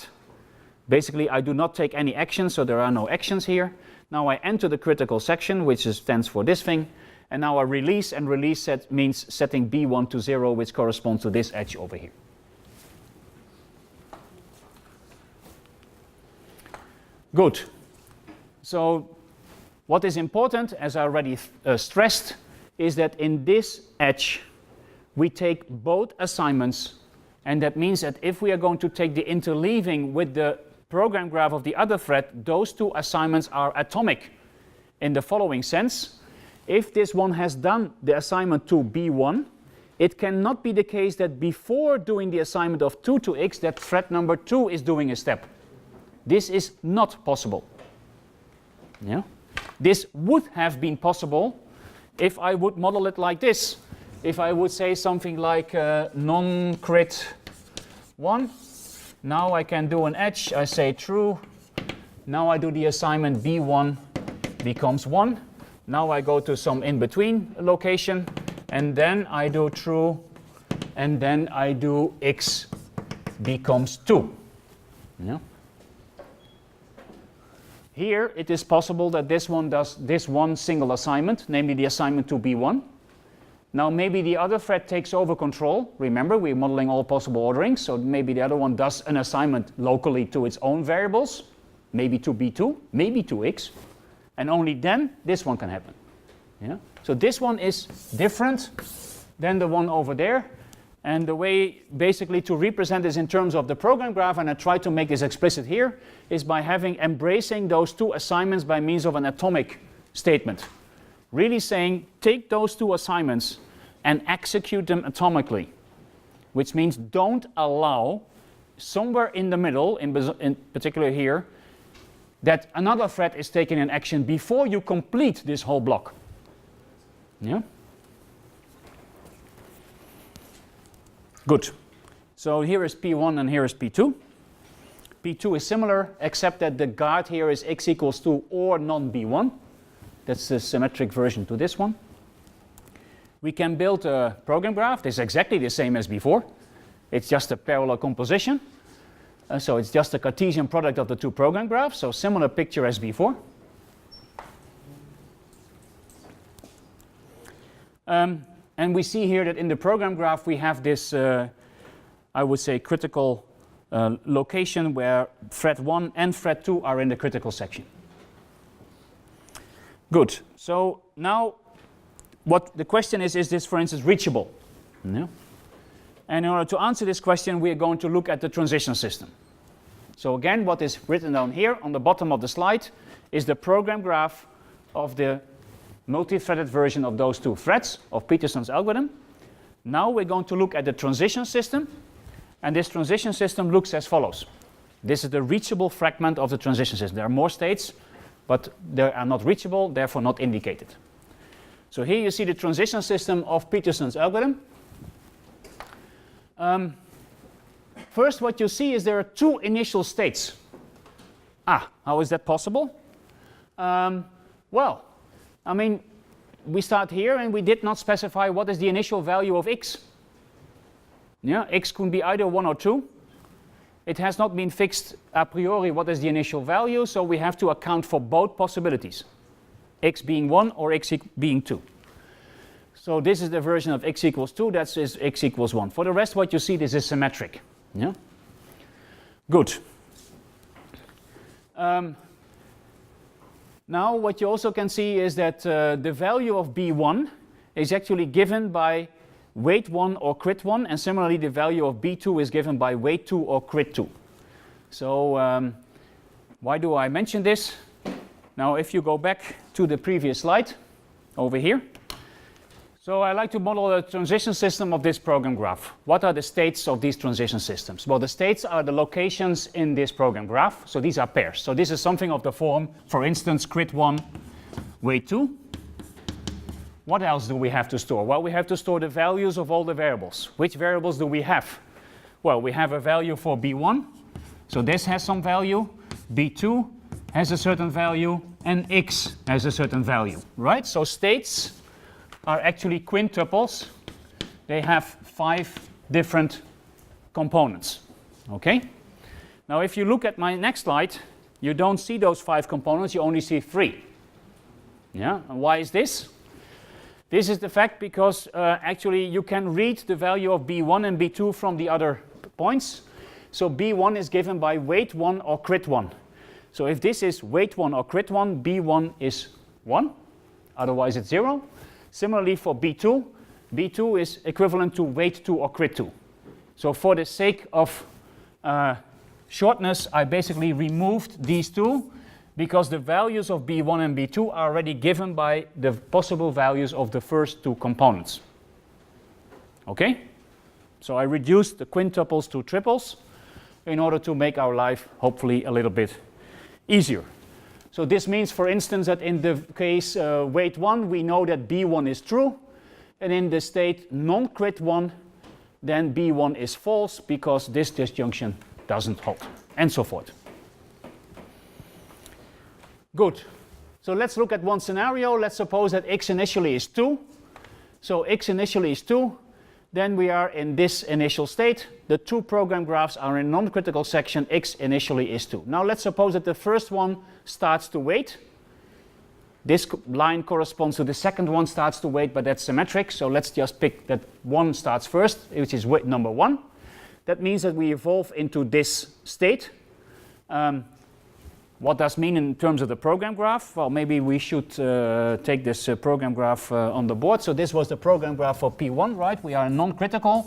Basically, I do not take any action, so there are no actions here. Now I enter the critical section, which stands for this thing. And now I release, and release set means setting b1 to 0, which corresponds to this edge over here. Good. So what is important, as I already stressed, is that in this edge we take both assignments, and that means that if we are going to take the interleaving with the program graph of the other thread, those 2 assignments are atomic in the following sense. If this one has done the assignment to b1, it cannot be the case that before doing the assignment of 2 to x, that thread number 2 is doing a step. This is not possible. Yeah? This would have been possible if I would model it like this. If I would say something like non-crit 1, now I can do an edge, I say true, now I do the assignment b1 becomes 1, now I go to some in-between location, and then I do true, and then I do x becomes 2. Yeah? Here it is possible that this one does this one single assignment, namely the assignment to b1. Now maybe the other thread takes over control. Remember, we're modeling all possible orderings, so maybe the other one does an assignment locally to its own variables, maybe to b2, maybe to x, and only then this one can happen. Yeah? So this one is different than the one over there, and the way basically to represent this in terms of the program graph, and I try to make this explicit here, is by embracing those 2 assignments by means of an atomic statement. Really saying, take those 2 assignments and execute them atomically, which means don't allow somewhere in the middle, in particular here, that another thread is taking an action before you complete this whole block. Yeah? Good. So here is P1 and here is P2. P2 is similar, except that the guard here is x equals 2 or non-B1. That's the symmetric version to this one. We can build a program graph. This is exactly the same as before. It's just a parallel composition. So it's just a Cartesian product of the 2 program graphs. So similar picture as before. And we see here that in the program graph we have this, I would say, critical location where thread 1 and thread 2 are in the critical section. Good. So now what the question is this, for instance, reachable? No. And in order to answer this question, we are going to look at the transition system. So again, what is written down here on the bottom of the slide is the program graph of the multi-threaded version of those 2 threads of Petersons algorithm. Now we're going to look at the transition system, and this transition system looks as follows. This is the reachable fragment of the transition system. There are more states, but they are not reachable, therefore not indicated. So here you see the transition system of Petersons algorithm. First, what you see is there are two initial states. How is that possible? Well, I mean, we start here and we did not specify what is the initial value of x. Yeah, x could be either 1 or 2. It has not been fixed a priori what is the initial value, so we have to account for both possibilities. X being 1 or x being 2. So this is the version of x equals 2, that is x equals 1. For the rest, what you see, this is symmetric. Yeah? Good. Now what you also can see is that the value of B1 is actually given by weight 1 or crit 1, and similarly the value of B2 is given by weight 2 or crit 2. So why do I mention this? Now if you go back to the previous slide over here. So I like to model a transition system of this program graph. What are the states of these transition systems? Well, the states are the locations in this program graph. So these are pairs. So this is something of the form, for instance, crit 1, weight 2. What else do we have to store? Well, we have to store the values of all the variables. Which variables do we have? Well, we have a value for B1. So this has some value. B2 has a certain value. And X has a certain value, right? So states are actually quintuples. They have 5 different components. Okay? Now if you look at my next slide, you don't see those 5 components, you only see 3. Yeah, and why is this? This is the fact because actually you can read the value of B1 and B2 from the other points. So B1 is given by weight 1 or crit 1. So if this is weight 1 or crit 1, B1 is 1, otherwise it's 0. Similarly for B2, B2 is equivalent to weight 2 or crit 2. So for the sake of shortness, I basically removed these two because the values of B1 and B2 are already given by the possible values of the first 2 components. Okay? So I reduced the quintuples to triples in order to make our life hopefully a little bit easier. So this means, for instance, that in the case weight 1, we know that B1 is true, and in the state non-crit 1, then B1 is false because this disjunction doesn't hold, and so forth. Good. So let's look at one scenario. Let's suppose that x initially is 2. So x initially is 2. Then we are in this initial state. The 2 program graphs are in non-critical section. X initially is 2. Now let's suppose that the first one starts to wait. This line corresponds to the second one starts to wait, but that's symmetric. So let's just pick that one starts first, which is weight number 1. That means that we evolve into this state. What does mean in terms of the program graph? Well, maybe we should take this program graph on the board. So this was the program graph for P1, right? We are non-critical.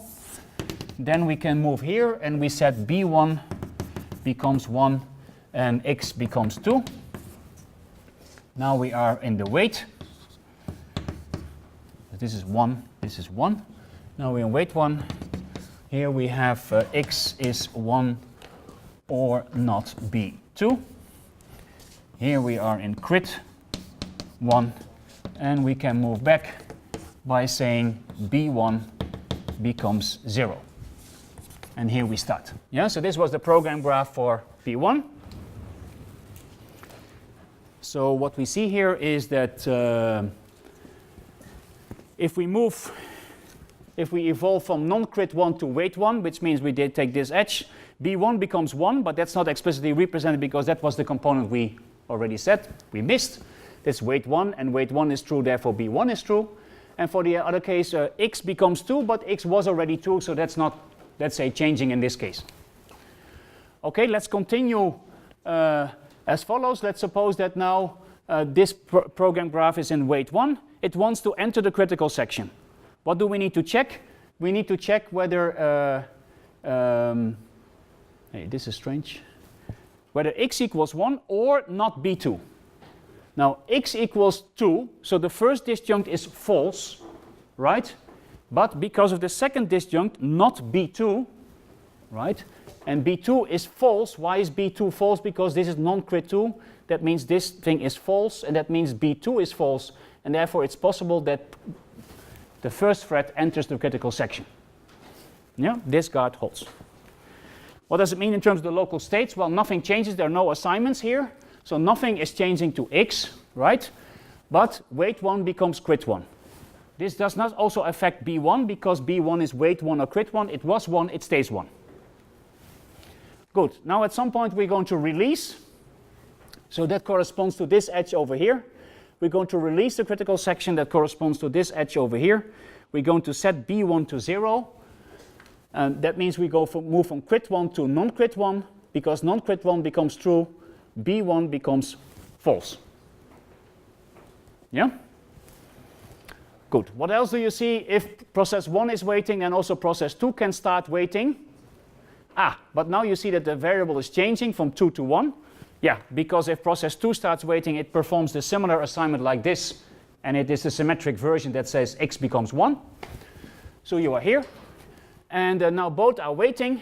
Then we can move here and we set B1 becomes 1 and X becomes 2. Now we are in the weight. This is 1, this is 1. Now we're in weight 1. Here we have X is 1 or not B2. Here we are in crit 1, and we can move back by saying B1 becomes 0. And here we start. Yeah, so this was the program graph for P1. So what we see here is that if we evolve from non-crit 1 to weight 1, which means we did take this edge, B1 becomes 1, but that's not explicitly represented because that was the component we already said, we missed. That's weight 1, and weight 1 is true, therefore B1 is true. And for the other case, X becomes 2, but X was already 2, so that's not, let's say, changing in this case. Okay, let's continue as follows. Let's suppose that now this program graph is in weight 1. It wants to enter the critical section. What do we need to check? We need to check whether, hey, this is strange, whether X equals 1 or not B2. Now X equals 2, so the first disjunct is false, right? but because of the second disjunct, not B2, right? And B2 is false. Why is B2 false? Because this is non-crit 2. That means this thing is false, and that means B2 is false, and therefore it's possible that the first thread enters the critical section. Yeah, this guard holds. What does it mean in terms of the local states? Well, nothing changes. There are no assignments here, so nothing is changing to X, right? But weight 1 becomes crit 1. This does not also affect B1 because B1 is weight 1 or crit 1. It was 1, it stays 1. Good. Now at some point we're going to release. So that corresponds to this edge over here. We're going to release the critical section that corresponds to this edge over here. We're going to set B1 to 0. And that means we move from crit 1 to non-crit 1. Because non-crit 1 becomes true, B1 becomes false. Yeah? Good. What else do you see? If process 1 is waiting, then also process 2 can start waiting. But now you see that the variable is changing from 2 to 1. Yeah, because if process 2 starts waiting, it performs the similar assignment like this. And it is a symmetric version that says x becomes 1. So you are here. And now both are waiting.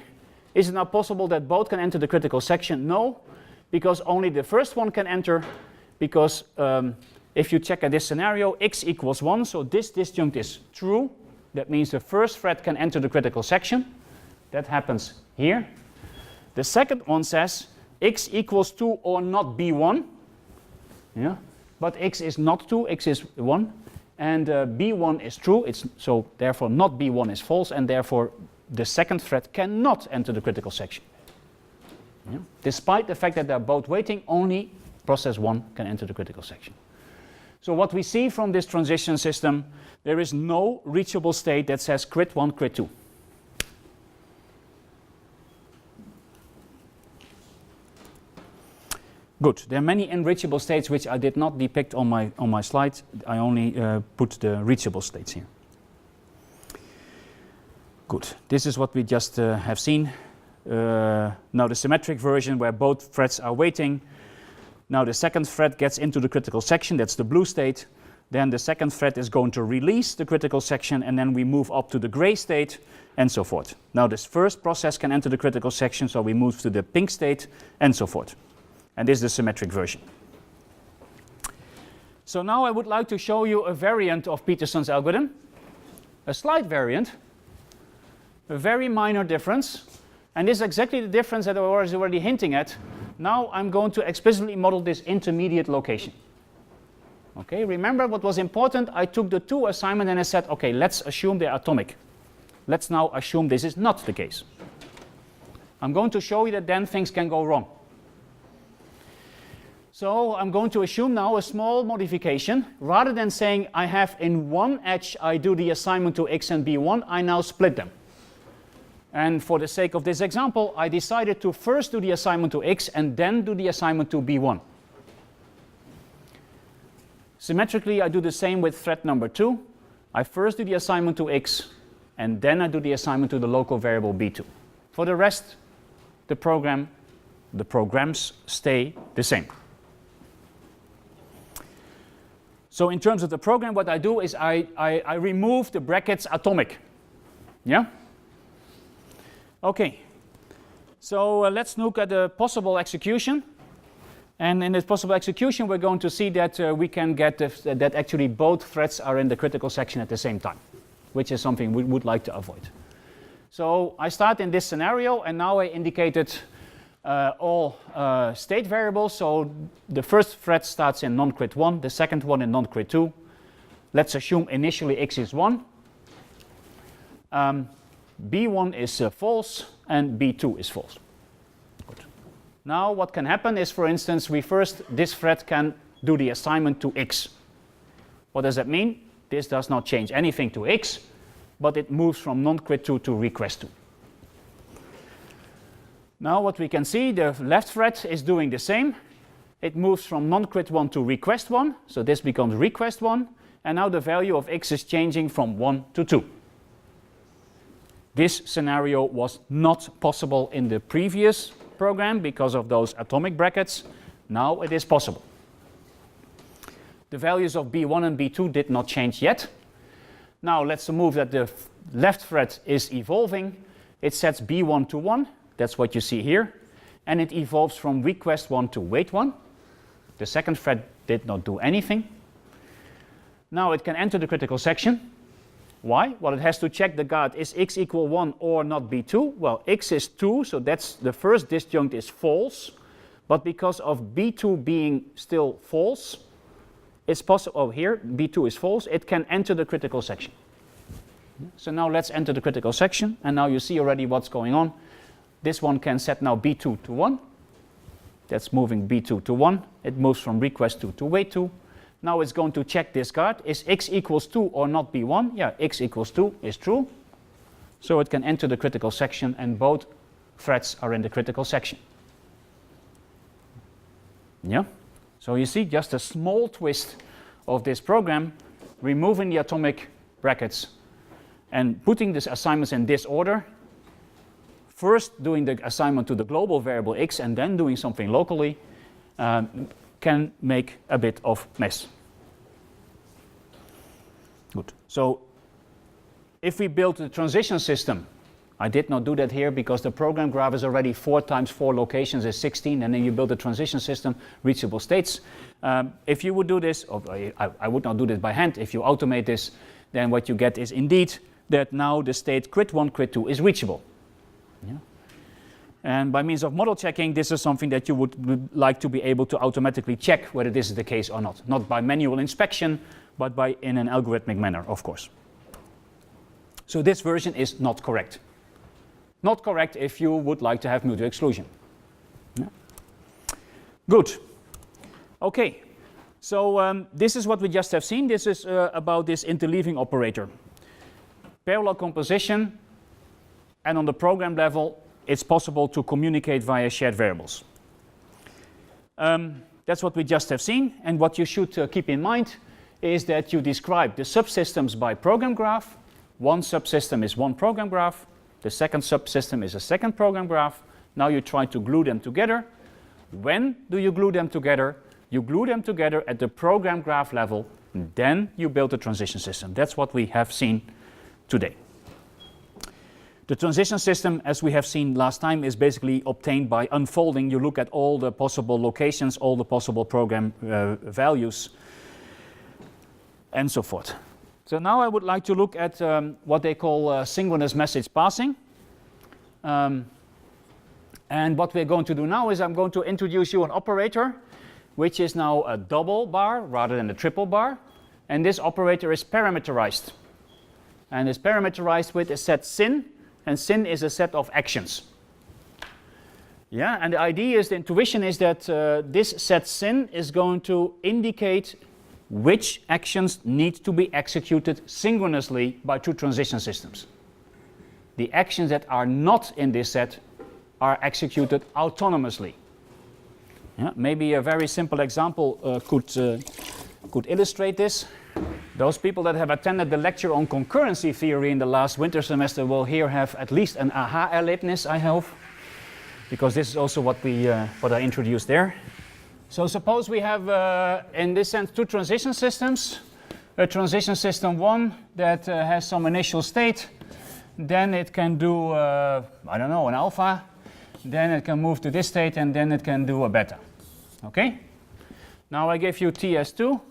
Is it now possible that both can enter the critical section? No, because only the first one can enter. Because if you check at this scenario, x equals 1, so this disjunct is true. That means the first thread can enter the critical section. That happens here. The second one says x equals 2 or not B1. Yeah, but x is not 2, x is 1. And B1 is true, so therefore not B1 is false, and therefore the second thread cannot enter the critical section. Yeah. Despite the fact that they're both waiting, only process 1 can enter the critical section. So what we see from this transition system, there is no reachable state that says crit 1, crit 2. Good. There are many unreachable states which I did not depict on my slides. I only put the reachable states here. Good. This is what we just have seen. Now the symmetric version where both threads are waiting. Now the second thread gets into the critical section. That's the blue state. Then the second thread is going to release the critical section, and then we move up to the gray state and so forth. Now this first process can enter the critical section, so we move to the pink state and so forth. And this is the symmetric version. So now I would like to show you a variant of Petersons algorithm, a slight variant, a very minor difference, and this is exactly the difference that I was already hinting at. Now I'm going to explicitly model this intermediate location. Okay, remember what was important? I took the two assignments and I said, okay, let's assume they're atomic. Let's now assume this is not the case. I'm going to show you that then things can go wrong. So I'm going to assume now a small modification. Rather than saying I have in one edge I do the assignment to x and b1, I now split them. And for the sake of this example, I decided to first do the assignment to x and then do the assignment to b1. Symmetrically, I do the same with thread number 2. I first do the assignment to x and then I do the assignment to the local variable b2. For the rest, the programs stay the same. So in terms of the program, what I do is I remove the brackets atomic. Yeah? Okay. So let's look at the possible execution. And in this possible execution, we're going to see that we can get that actually both threads are in the critical section at the same time, which is something we would like to avoid. So I start in this scenario, and now I indicated all state variables. So the first thread starts in non-crit 1, the second one in non-crit 2. Let's assume initially x is 1. B1 is false and B2 is false. Good. Now what can happen is, for instance, this thread can do the assignment to x. What does that mean? This does not change anything to x, but it moves from non-crit 2 to request 2. Now what we can see, the left thread is doing the same. It moves from non-crit 1 to request 1, so this becomes request 1, and now the value of x is changing from 1 to 2. This scenario was not possible in the previous program because of those atomic brackets. Now it is possible. The values of b1 and b2 did not change yet. Now let's move that the left thread is evolving. It sets B1 to 1. That's what you see here. And it evolves from request 1 to wait 1. The second thread did not do anything. Now it can enter the critical section. Why? Well, it has to check the guard, is x equal 1 or not B2? Well, x is 2, so that's the first disjunct is false. But because of B2 being still false, it's possible, oh here, B2 is false, it can enter the critical section. So now let's enter the critical section, and now you see already what's going on. This one can set now B2 to 1. That's moving B2 to 1. It moves from request 2 to wait 2. Now it's going to check this guard. Is x equals 2 or not B1? Yeah, x equals 2 is true. So it can enter the critical section, and both threads are in the critical section. Yeah? So you see just a small twist of this program, removing the atomic brackets and putting these assignments in this order. First doing the assignment to the global variable x and then doing something locally can make a bit of mess. Good. So if we build the transition system, I did not do that here because the program graph is already 4 times 4 locations is 16, and then you build a transition system, reachable states. If you would do this, or I would not do this by hand, if you automate this, then what you get is indeed that now the state crit 1, crit 2 is reachable. Yeah. And by means of model checking, this is something that you would like to be able to automatically check whether this is the case or not. Not by manual inspection, but by in an algorithmic manner, of course. So this version is not correct. Not correct if you would like to have mutual exclusion. Yeah. Good. Okay. So this is what we just have seen. This is about this interleaving operator. Parallel composition, and on the program level, it's possible to communicate via shared variables. That's what we just have seen, and what you should keep in mind is that you describe the subsystems by program graph. One subsystem is one program graph. The second subsystem is a second program graph. Now you try to glue them together. When do you glue them together? You glue them together at the program graph level, and then you build a transition system. That's what we have seen today. The transition system, as we have seen last time, is basically obtained by unfolding. You look at all the possible locations, all the possible program values, and so forth. So now I would like to look at what they call synchronous message passing. And what we're going to do now is I'm going to introduce you an operator, which is now a double bar rather than a triple bar. And this operator is parameterized. And it's parameterized with a set syn, and syn is a set of actions. Yeah, and the idea is, the intuition is that this set syn is going to indicate which actions need to be executed synchronously by two transition systems. The actions that are not in this set are executed autonomously. Yeah, maybe a very simple example could illustrate this. Those people that have attended the lecture on concurrency theory in the last winter semester will here have at least an aha erlebnis, I hope, because this is also what I introduced there. So suppose we have, in this sense, two transition systems. A transition system 1 that has some initial state, then it can do, I don't know, an alpha, then it can move to this state, and then it can do a beta. Okay? Now I give you TS2,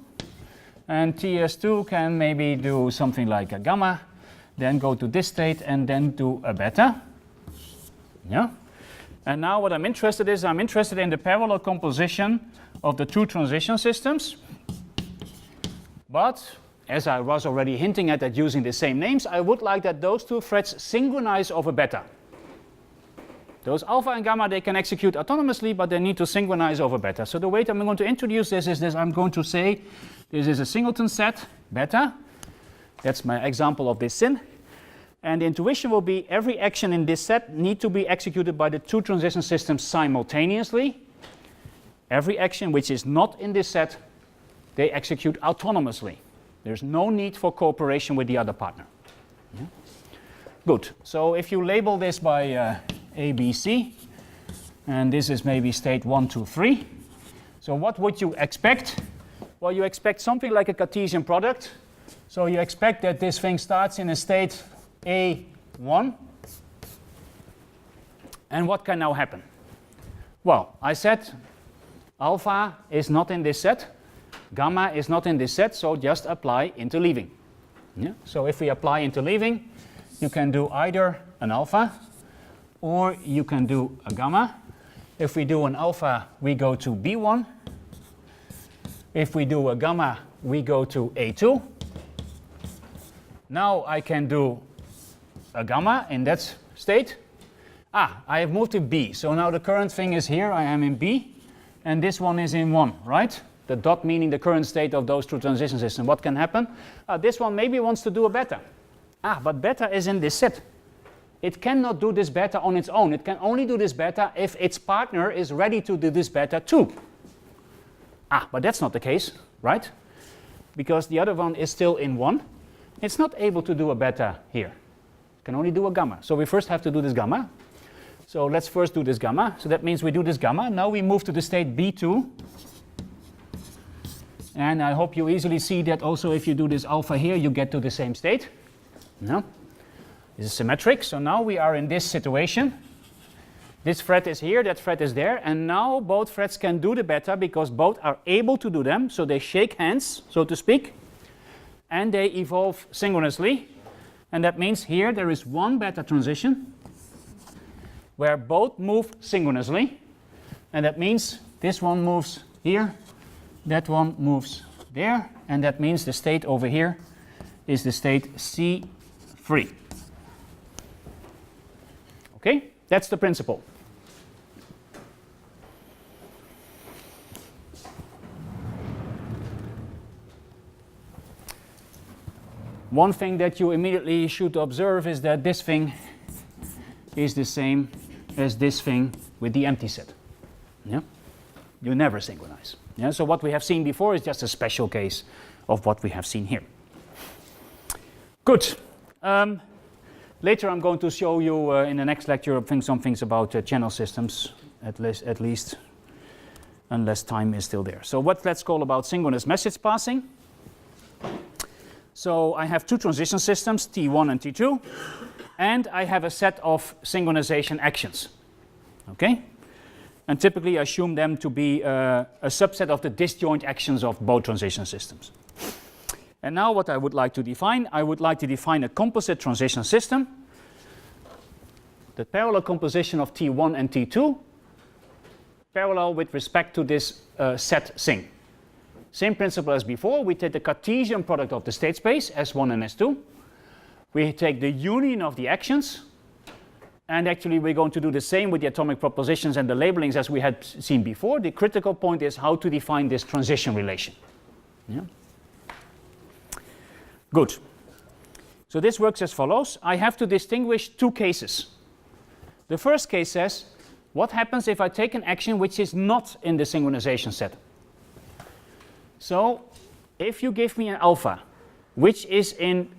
and TS2 can maybe do something like a gamma, then go to this state, and then do a beta. Yeah? And now what I'm interested in the parallel composition of the two transition systems. But, as I was already hinting at that using the same names, I would like that those two threads synchronize over beta. Those alpha and gamma, they can execute autonomously, but they need to synchronize over beta. So the way that I'm going to introduce this is this. I'm going to say this is a singleton set, beta. That's my example of this syn. And the intuition will be every action in this set need to be executed by the two transition systems simultaneously. Every action which is not in this set, they execute autonomously. There's no need for cooperation with the other partner. Yeah? Good. So if you label this by A, B, C, and this is maybe state 1, 2, 3. So what would you expect? Well, you expect something like a Cartesian product. So you expect that this thing starts in a state A1. And what can now happen? Well, I said alpha is not in this set, gamma is not in this set, so just apply interleaving. Yeah? So if we apply interleaving, you can do either an alpha or you can do a gamma. If we do an alpha, we go to B1. If we do a gamma, we go to A2. Now I can do a gamma in that state. I have moved to B, so now the current thing is here, I am in B, and this one is in 1, right? The dot meaning the current state of those two transition systems. What can happen? This one maybe wants to do a beta. But beta is in this set. It cannot do this beta on its own. It can only do this beta if its partner is ready to do this beta too. But that's not the case, right? Because the other one is still in 1. It's not able to do a beta here. It can only do a gamma. So we first have to do this gamma. So let's first do this gamma. So that means we do this gamma. Now we move to the state B2. And I hope you easily see that also if you do this alpha here, you get to the same state. No? This is symmetric. So now we are in this situation. This fret is here, that fret is there. And now both frets can do the beta because both are able to do them. So they shake hands, so to speak. And they evolve synchronously. And that means here there is one beta transition where both move synchronously. And that means this one moves here, that one moves there. And that means the state over here is the state C3. Okay, that's the principle. One thing that you immediately should observe is that this thing is the same as this thing with the empty set. Yeah? You never synchronize. Yeah? So what we have seen before is just a special case of what we have seen here. Good. Later I'm going to show you in the next lecture some things about channel systems, at least, unless time is still there. So let's call about synchronous message passing. So I have two transition systems, T1 and T2, and I have a set of synchronization actions. Okay? And typically I assume them to be a subset of the disjoint actions of both transition systems. And now what I would like to define, I would like to define a composite transition system, the parallel composition of T1 and T2, parallel with respect to this set syn. Same principle as before, we take the Cartesian product of the state space, S1 and S2. We take the union of the actions, and actually we're going to do the same with the atomic propositions and the labelings as we had seen before. The critical point is how to define this transition relation. Yeah? Good. So this works as follows. I have to distinguish two cases. The first case says, what happens if I take an action which is not in the synchronization set? So if you give me an alpha, which is in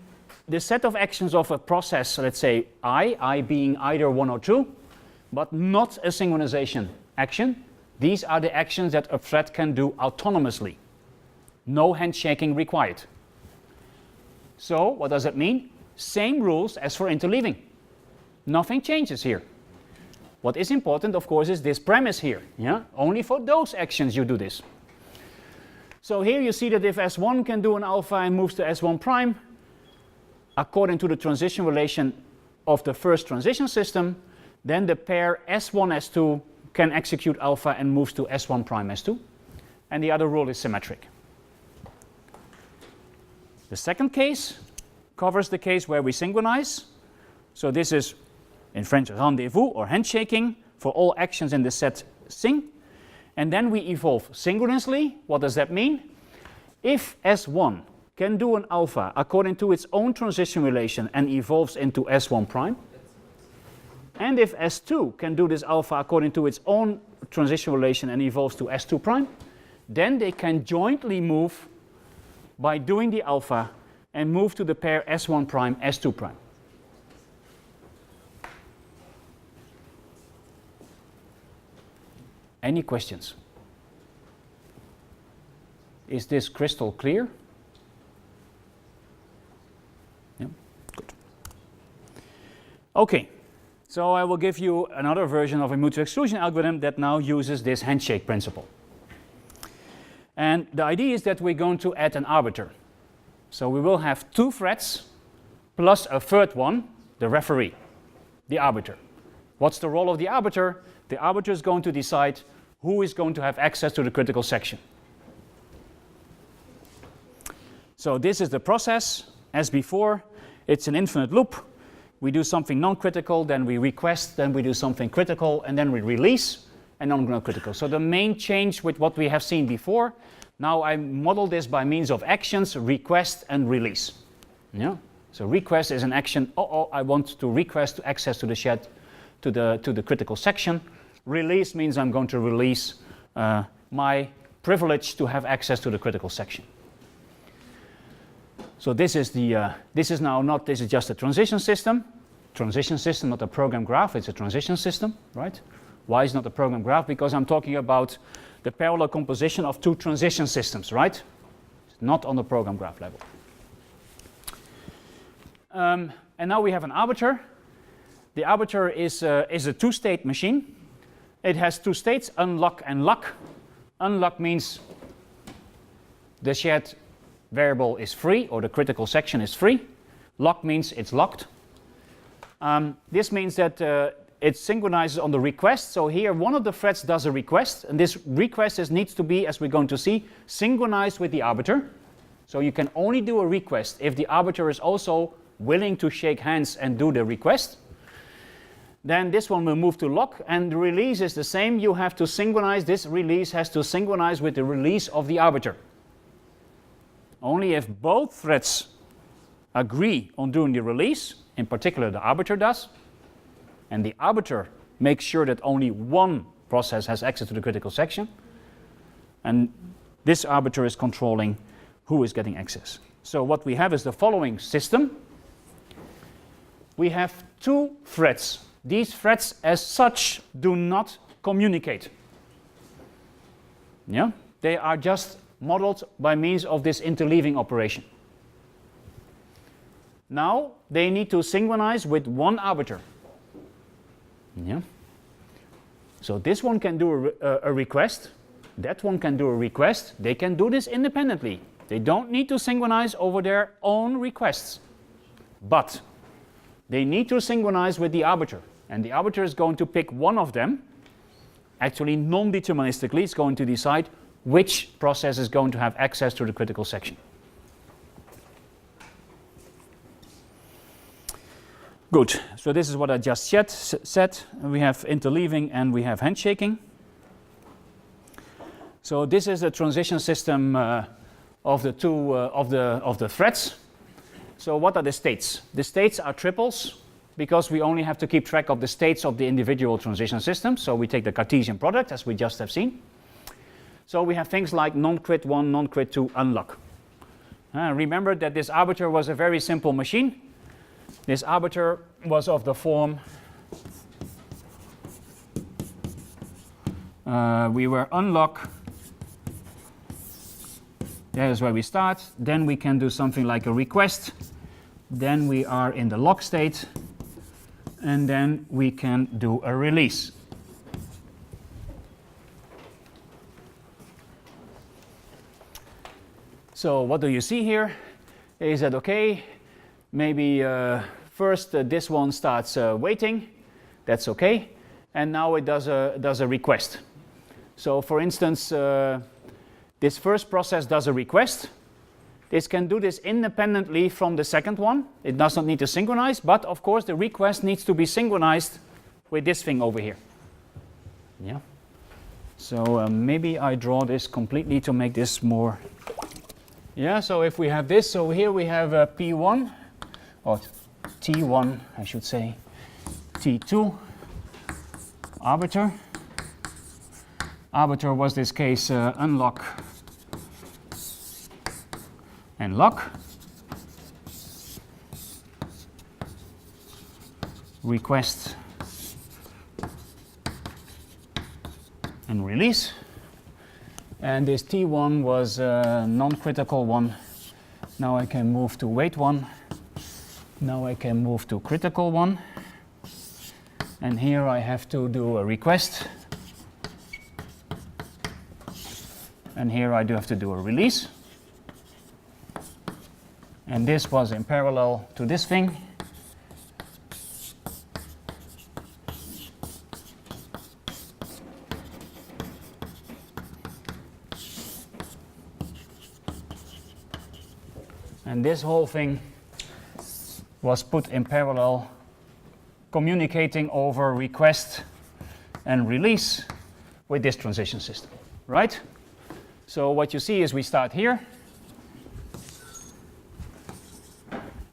the set of actions of a process, let's say I being either 1 or 2, but not a synchronization action, these are the actions that a thread can do autonomously. No handshaking required. So what does that mean? Same rules as for interleaving. Nothing changes here. What is important, of course, is this premise here. Yeah? Only for those actions you do this. So here you see that if S1 can do an alpha and moves to S1 prime, according to the transition relation of the first transition system, then the pair S1, S2 can execute alpha and moves to S1 prime, S2. And the other rule is symmetric. The second case covers the case where we synchronize. So this is, in French, rendezvous or handshaking for all actions in the set syn. And then we evolve synchronously. What does that mean? If S1 can do an alpha according to its own transition relation and evolves into S1 prime, and if S2 can do this alpha according to its own transition relation and evolves to S2 prime, then they can jointly move by doing the alpha and move to the pair S1 prime, S2 prime. Any questions? Is this crystal clear? Okay, so I will give you another version of a mutual exclusion algorithm that now uses this handshake principle. And the idea is that we're going to add an arbiter. So we will have 2 threads plus a third one, the referee, the arbiter. What's the role of the arbiter? The arbiter is going to decide who is going to have access to the critical section. So this is the process. As before, it's an infinite loop. We do something non-critical, then we request, then we do something critical, and then we release, and non-critical. So the main change with what we have seen before, now I model this by means of actions, request and release. Yeah? So request is an action, I want to request access to the shed, to the critical section. Release means I'm going to release my privilege to have access to the critical section. So this is just a transition system. Transition system, not a program graph, it's a transition system, right? Why is it not a program graph? Because I'm talking about the parallel composition of 2 transition systems, right? It's not on the program graph level. And now we have an arbiter. The arbiter is a 2-state machine. It has 2 states, unlock and lock. Unlock means the shared variable is free, or the critical section is free. Lock means it's locked. This means that it synchronizes on the request. So here one of the threads does a request, and this request needs to be, as we're going to see, synchronized with the arbiter. So you can only do a request if the arbiter is also willing to shake hands and do the request. Then this one will move to lock, and the release is the same. You have to synchronize, this release has to synchronize with the release of the arbiter. Only if both threads agree on doing the release, in particular the arbiter does, and the arbiter makes sure that only one process has access to the critical section, and this arbiter is controlling who is getting access. So what we have is the following system. We have 2 threads. These threads as such do not communicate. Yeah? They are just modeled by means of this interleaving operation. Now they need to synchronize with one arbiter. Yeah. So this one can do a request, that one can do a request. They can do this independently. They don't need to synchronize over their own requests. But they need to synchronize with the arbiter. And the arbiter is going to pick one of them. Actually, non-deterministically, it's going to decide which process is going to have access to the critical section. Good. So this is what I just said. We have interleaving and we have handshaking. So this is a transition system of the 2 of the threads. So what are the states? The states are triples, because we only have to keep track of the states of the individual transition systems. So we take the Cartesian product, as we just have seen. So we have things like non-crit 1, non-crit 2, unlock. Remember that this arbiter was a very simple machine. This arbiter was of the form, we were unlock, that is where we start. Then we can do something like a request. Then we are in the lock state. And then we can do a release. So what do you see here? Is that okay? Maybe first this one starts waiting. That's okay. And now it does a request. So for instance, this first process does a request. This can do this independently from the second one. It does not need to synchronize, but of course the request needs to be synchronized with this thing over here. Yeah. So maybe I draw this completely to make this more. Yeah, so if we have this, so here we have P1, or T1 I should say, T2, arbiter. Arbiter was this case unlock and lock. Request and release. And this T1 was a non-critical one. Now I can move to wait one. Now I can move to critical one. And here I have to do a request. And here I do have to do a release. And this was in parallel to this thing. And this whole thing was put in parallel, communicating over request and release with this transition system, right? So what you see is we start here.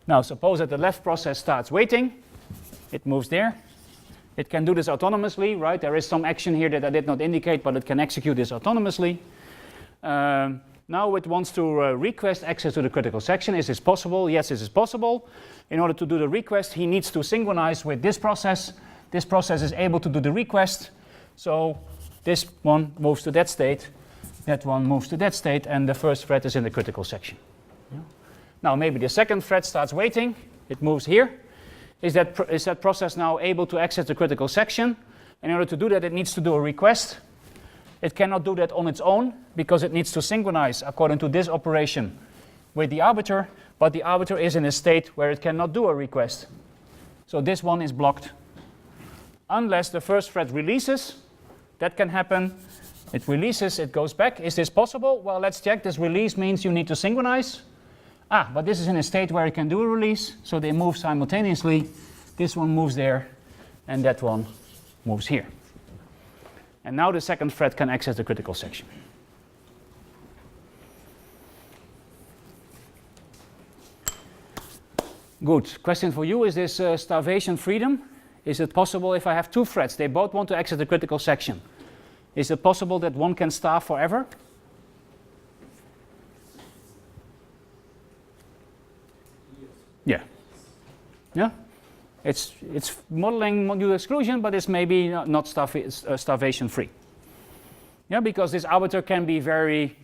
Now suppose that the left process starts waiting. It moves there. It can do this autonomously, right? There is some action here that I did not indicate, but it can execute this autonomously. Now it wants to request access to the critical section. Is this possible? Yes, this is possible. In order to do the request, he needs to synchronize with this process. This process is able to do the request. So this one moves to that state, that one moves to that state, and the first thread is in the critical section. Yeah. Now maybe the second thread starts waiting. It moves here. Is that process now able to access the critical section? In order to do that, it needs to do a request. It cannot do that on its own because it needs to synchronize according to this operation with the arbiter, but the arbiter is in a state where it cannot do a request. So this one is blocked. Unless the first thread releases, that can happen. It releases, it goes back. Is this possible? Well, let's check. This release means you need to synchronize. But this is in a state where it can do a release, so they move simultaneously. This one moves there, and that one moves here. And now the second thread can access the critical section. Good. Question for you, is this starvation freedom? Is it possible if I have two threads, they both want to access the critical section? Is it possible that one can starve forever? Yeah. Yeah? It's modeling module exclusion, but it's maybe not starvation free. Yeah, because this arbiter can be very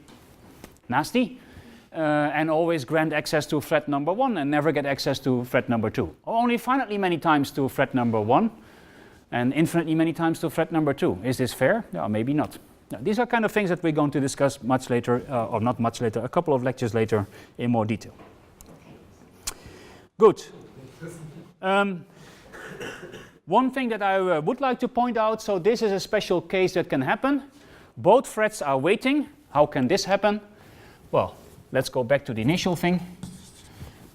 nasty and always grant access to thread number 1 and never get access to thread number 2. Or only finitely many times to thread number 1 and infinitely many times to thread number 2. Is this fair? No, maybe not. Now, these are kind of things that we're going to discuss much later, or not much later, a couple of lectures later in more detail. Good. One thing that I would like to point out, so this is a special case that can happen. Both threads are waiting. How can this happen? Well, let's go back to the initial thing.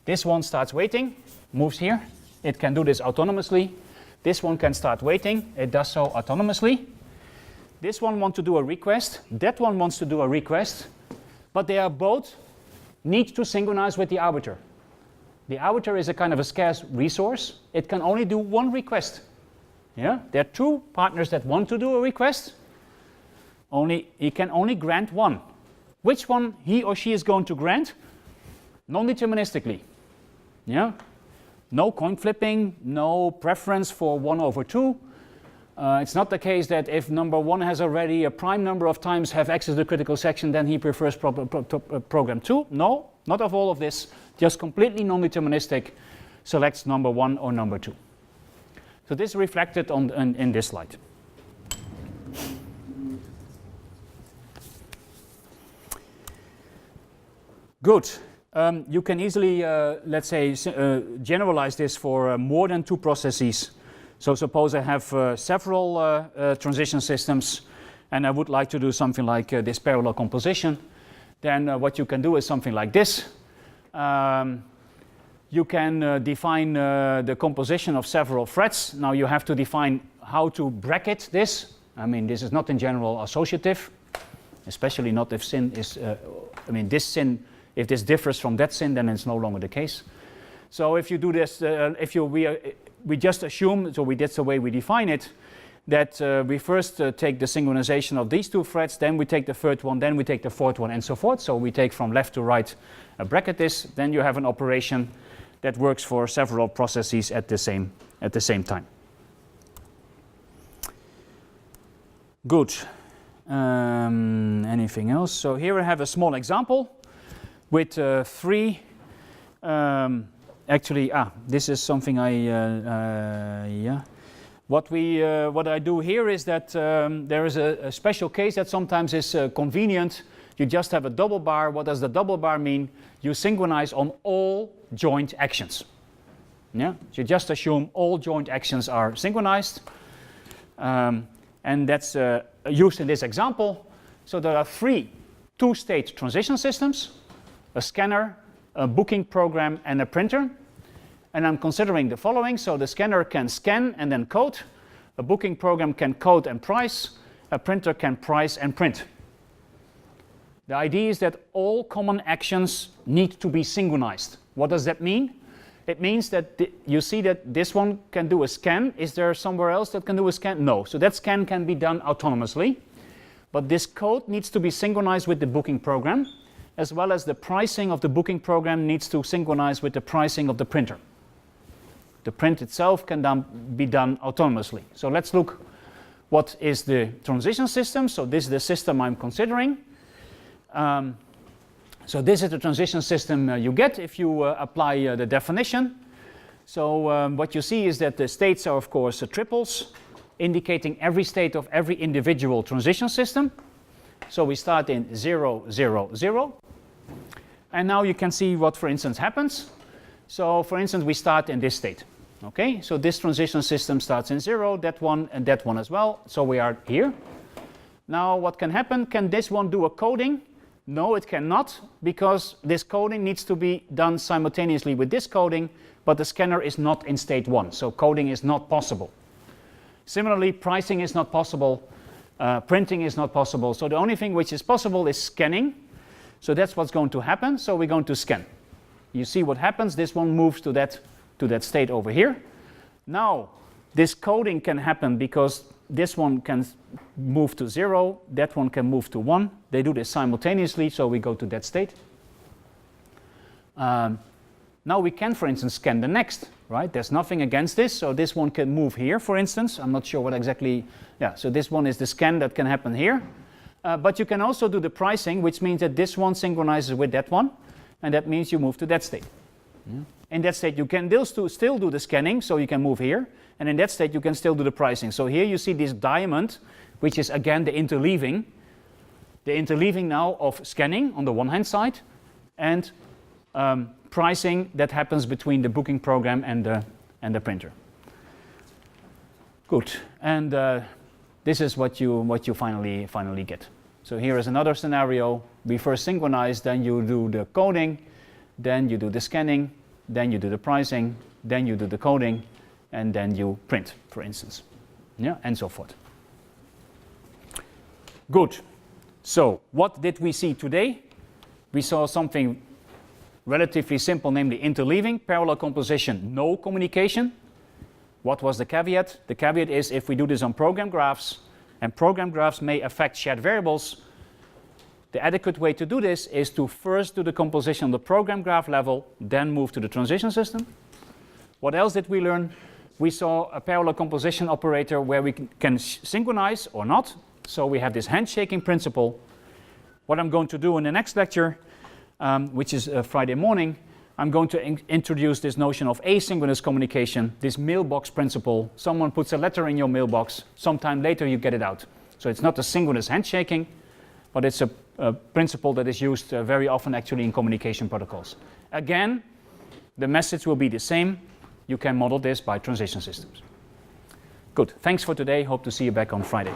This one starts waiting, moves here. It can do this autonomously. This one can start waiting. It does so autonomously. This one wants to do a request. That one wants to do a request. But they are both need to synchronize with the arbiter. The arbiter is a kind of a scarce resource. It can only do one request. Yeah? There are two partners that want to do a request. He can only grant one. Which one he or she is going to grant? Non-deterministically. Yeah? No coin flipping, no preference for 1/2. It's not the case that if number 1 has already a prime number of times have access to the critical section, then he prefers program 2. No, not of all of this. Just completely non-deterministic, selects number 1 or number 2. So this is reflected in this slide. Good. You can easily, let's say, generalize this for more than 2 processes. So suppose I have several transition systems and I would like to do something like this parallel composition. Then what you can do is something like this. You can define the composition of several threads. Now you have to define how to bracket this. I mean, this is not in general associative, especially not if sin is, this sin, if this differs from that sin, then it's no longer the case. So if you do this, we just assume, so that's the way we define it, that we first take the synchronization of these 2 threads, then we take the third one, then we take the fourth one, and so forth. So we take from left to right, bracket this, then you have an operation that works for several processes at the same time. Good. Anything else? So here I have a small example with 3. Actually, this is something What I do here is that there is a special case that sometimes is convenient. You just have a double bar. What does the double bar mean? You synchronize on all joint actions. Yeah? So you just assume all joint actions are synchronized. And that's used in this example. So there are 3 two-state transition systems, a scanner, a booking program, and a printer. And I'm considering the following. So the scanner can scan and then code. A booking program can code and price. A printer can price and print. The idea is that all common actions need to be synchronized. What does that mean? It means that you see that this one can do a scan. Is there somewhere else that can do a scan? No. So that scan can be done autonomously. But this code needs to be synchronized with the booking program, as well as the pricing of the booking program needs to synchronize with the pricing of the printer. The print itself can be done autonomously. So let's look what is the transition system. So this is the system I'm considering. So this is the transition system you get if you apply the definition. So what you see is that the states are, of course, triples, indicating every state of every individual transition system. So we start in 0, 0, 0. And now you can see what, for instance, happens. So, for instance, we start in this state. Okay, so this transition system starts in 0, that one, and that one as well. So we are here. Now, what can happen? Can this one do a coding? No, it cannot, because this coding needs to be done simultaneously with this coding, but the scanner is not in state 1, so coding is not possible. Similarly, pricing is not possible, printing is not possible. So the only thing which is possible is scanning. So that's what's going to happen. So we're going to scan. You see what happens. This one moves to that state over here. Now, this coding can happen because this one can move to 0, that one can move to 1. They do this simultaneously, so we go to that state. Now we can, for instance, scan the next, right? There's nothing against this, so this one can move here, for instance. I'm not sure what exactly, yeah, so this one is the scan that can happen here. But you can also do the pricing, which means that this one synchronizes with that one, and that means you move to that state. Yeah. In that state, you can still do the scanning, so you can move here, and in that state, you can still do the pricing. So here you see this diamond, which is again the interleaving now of scanning on the one hand side, and pricing that happens between the booking program and the printer. Good, and this is what you finally get. So here is another scenario. We first synchronize, then you do the coding, then you do the scanning, then you do the pricing, then you do the coding, and then you print, for instance, yeah, and so forth. Good. So what did we see today? We saw something relatively simple, namely interleaving, parallel composition, no communication. What was the caveat? The caveat is if we do this on program graphs, and program graphs may affect shared variables, the adequate way to do this is to first do the composition on the program graph level, then move to the transition system. What else did we learn? We saw a parallel composition operator where we can synchronize or not. So we have this handshaking principle. What I'm going to do in the next lecture, which is Friday morning, I'm going to introduce this notion of asynchronous communication, this mailbox principle. Someone puts a letter in your mailbox, sometime later you get it out. So it's not a synchronous handshaking, but it's a principle that is used very often actually in communication protocols. Again, the message will be the same. You can model this by transition systems. Good, thanks for today. Hope to see you back on Friday.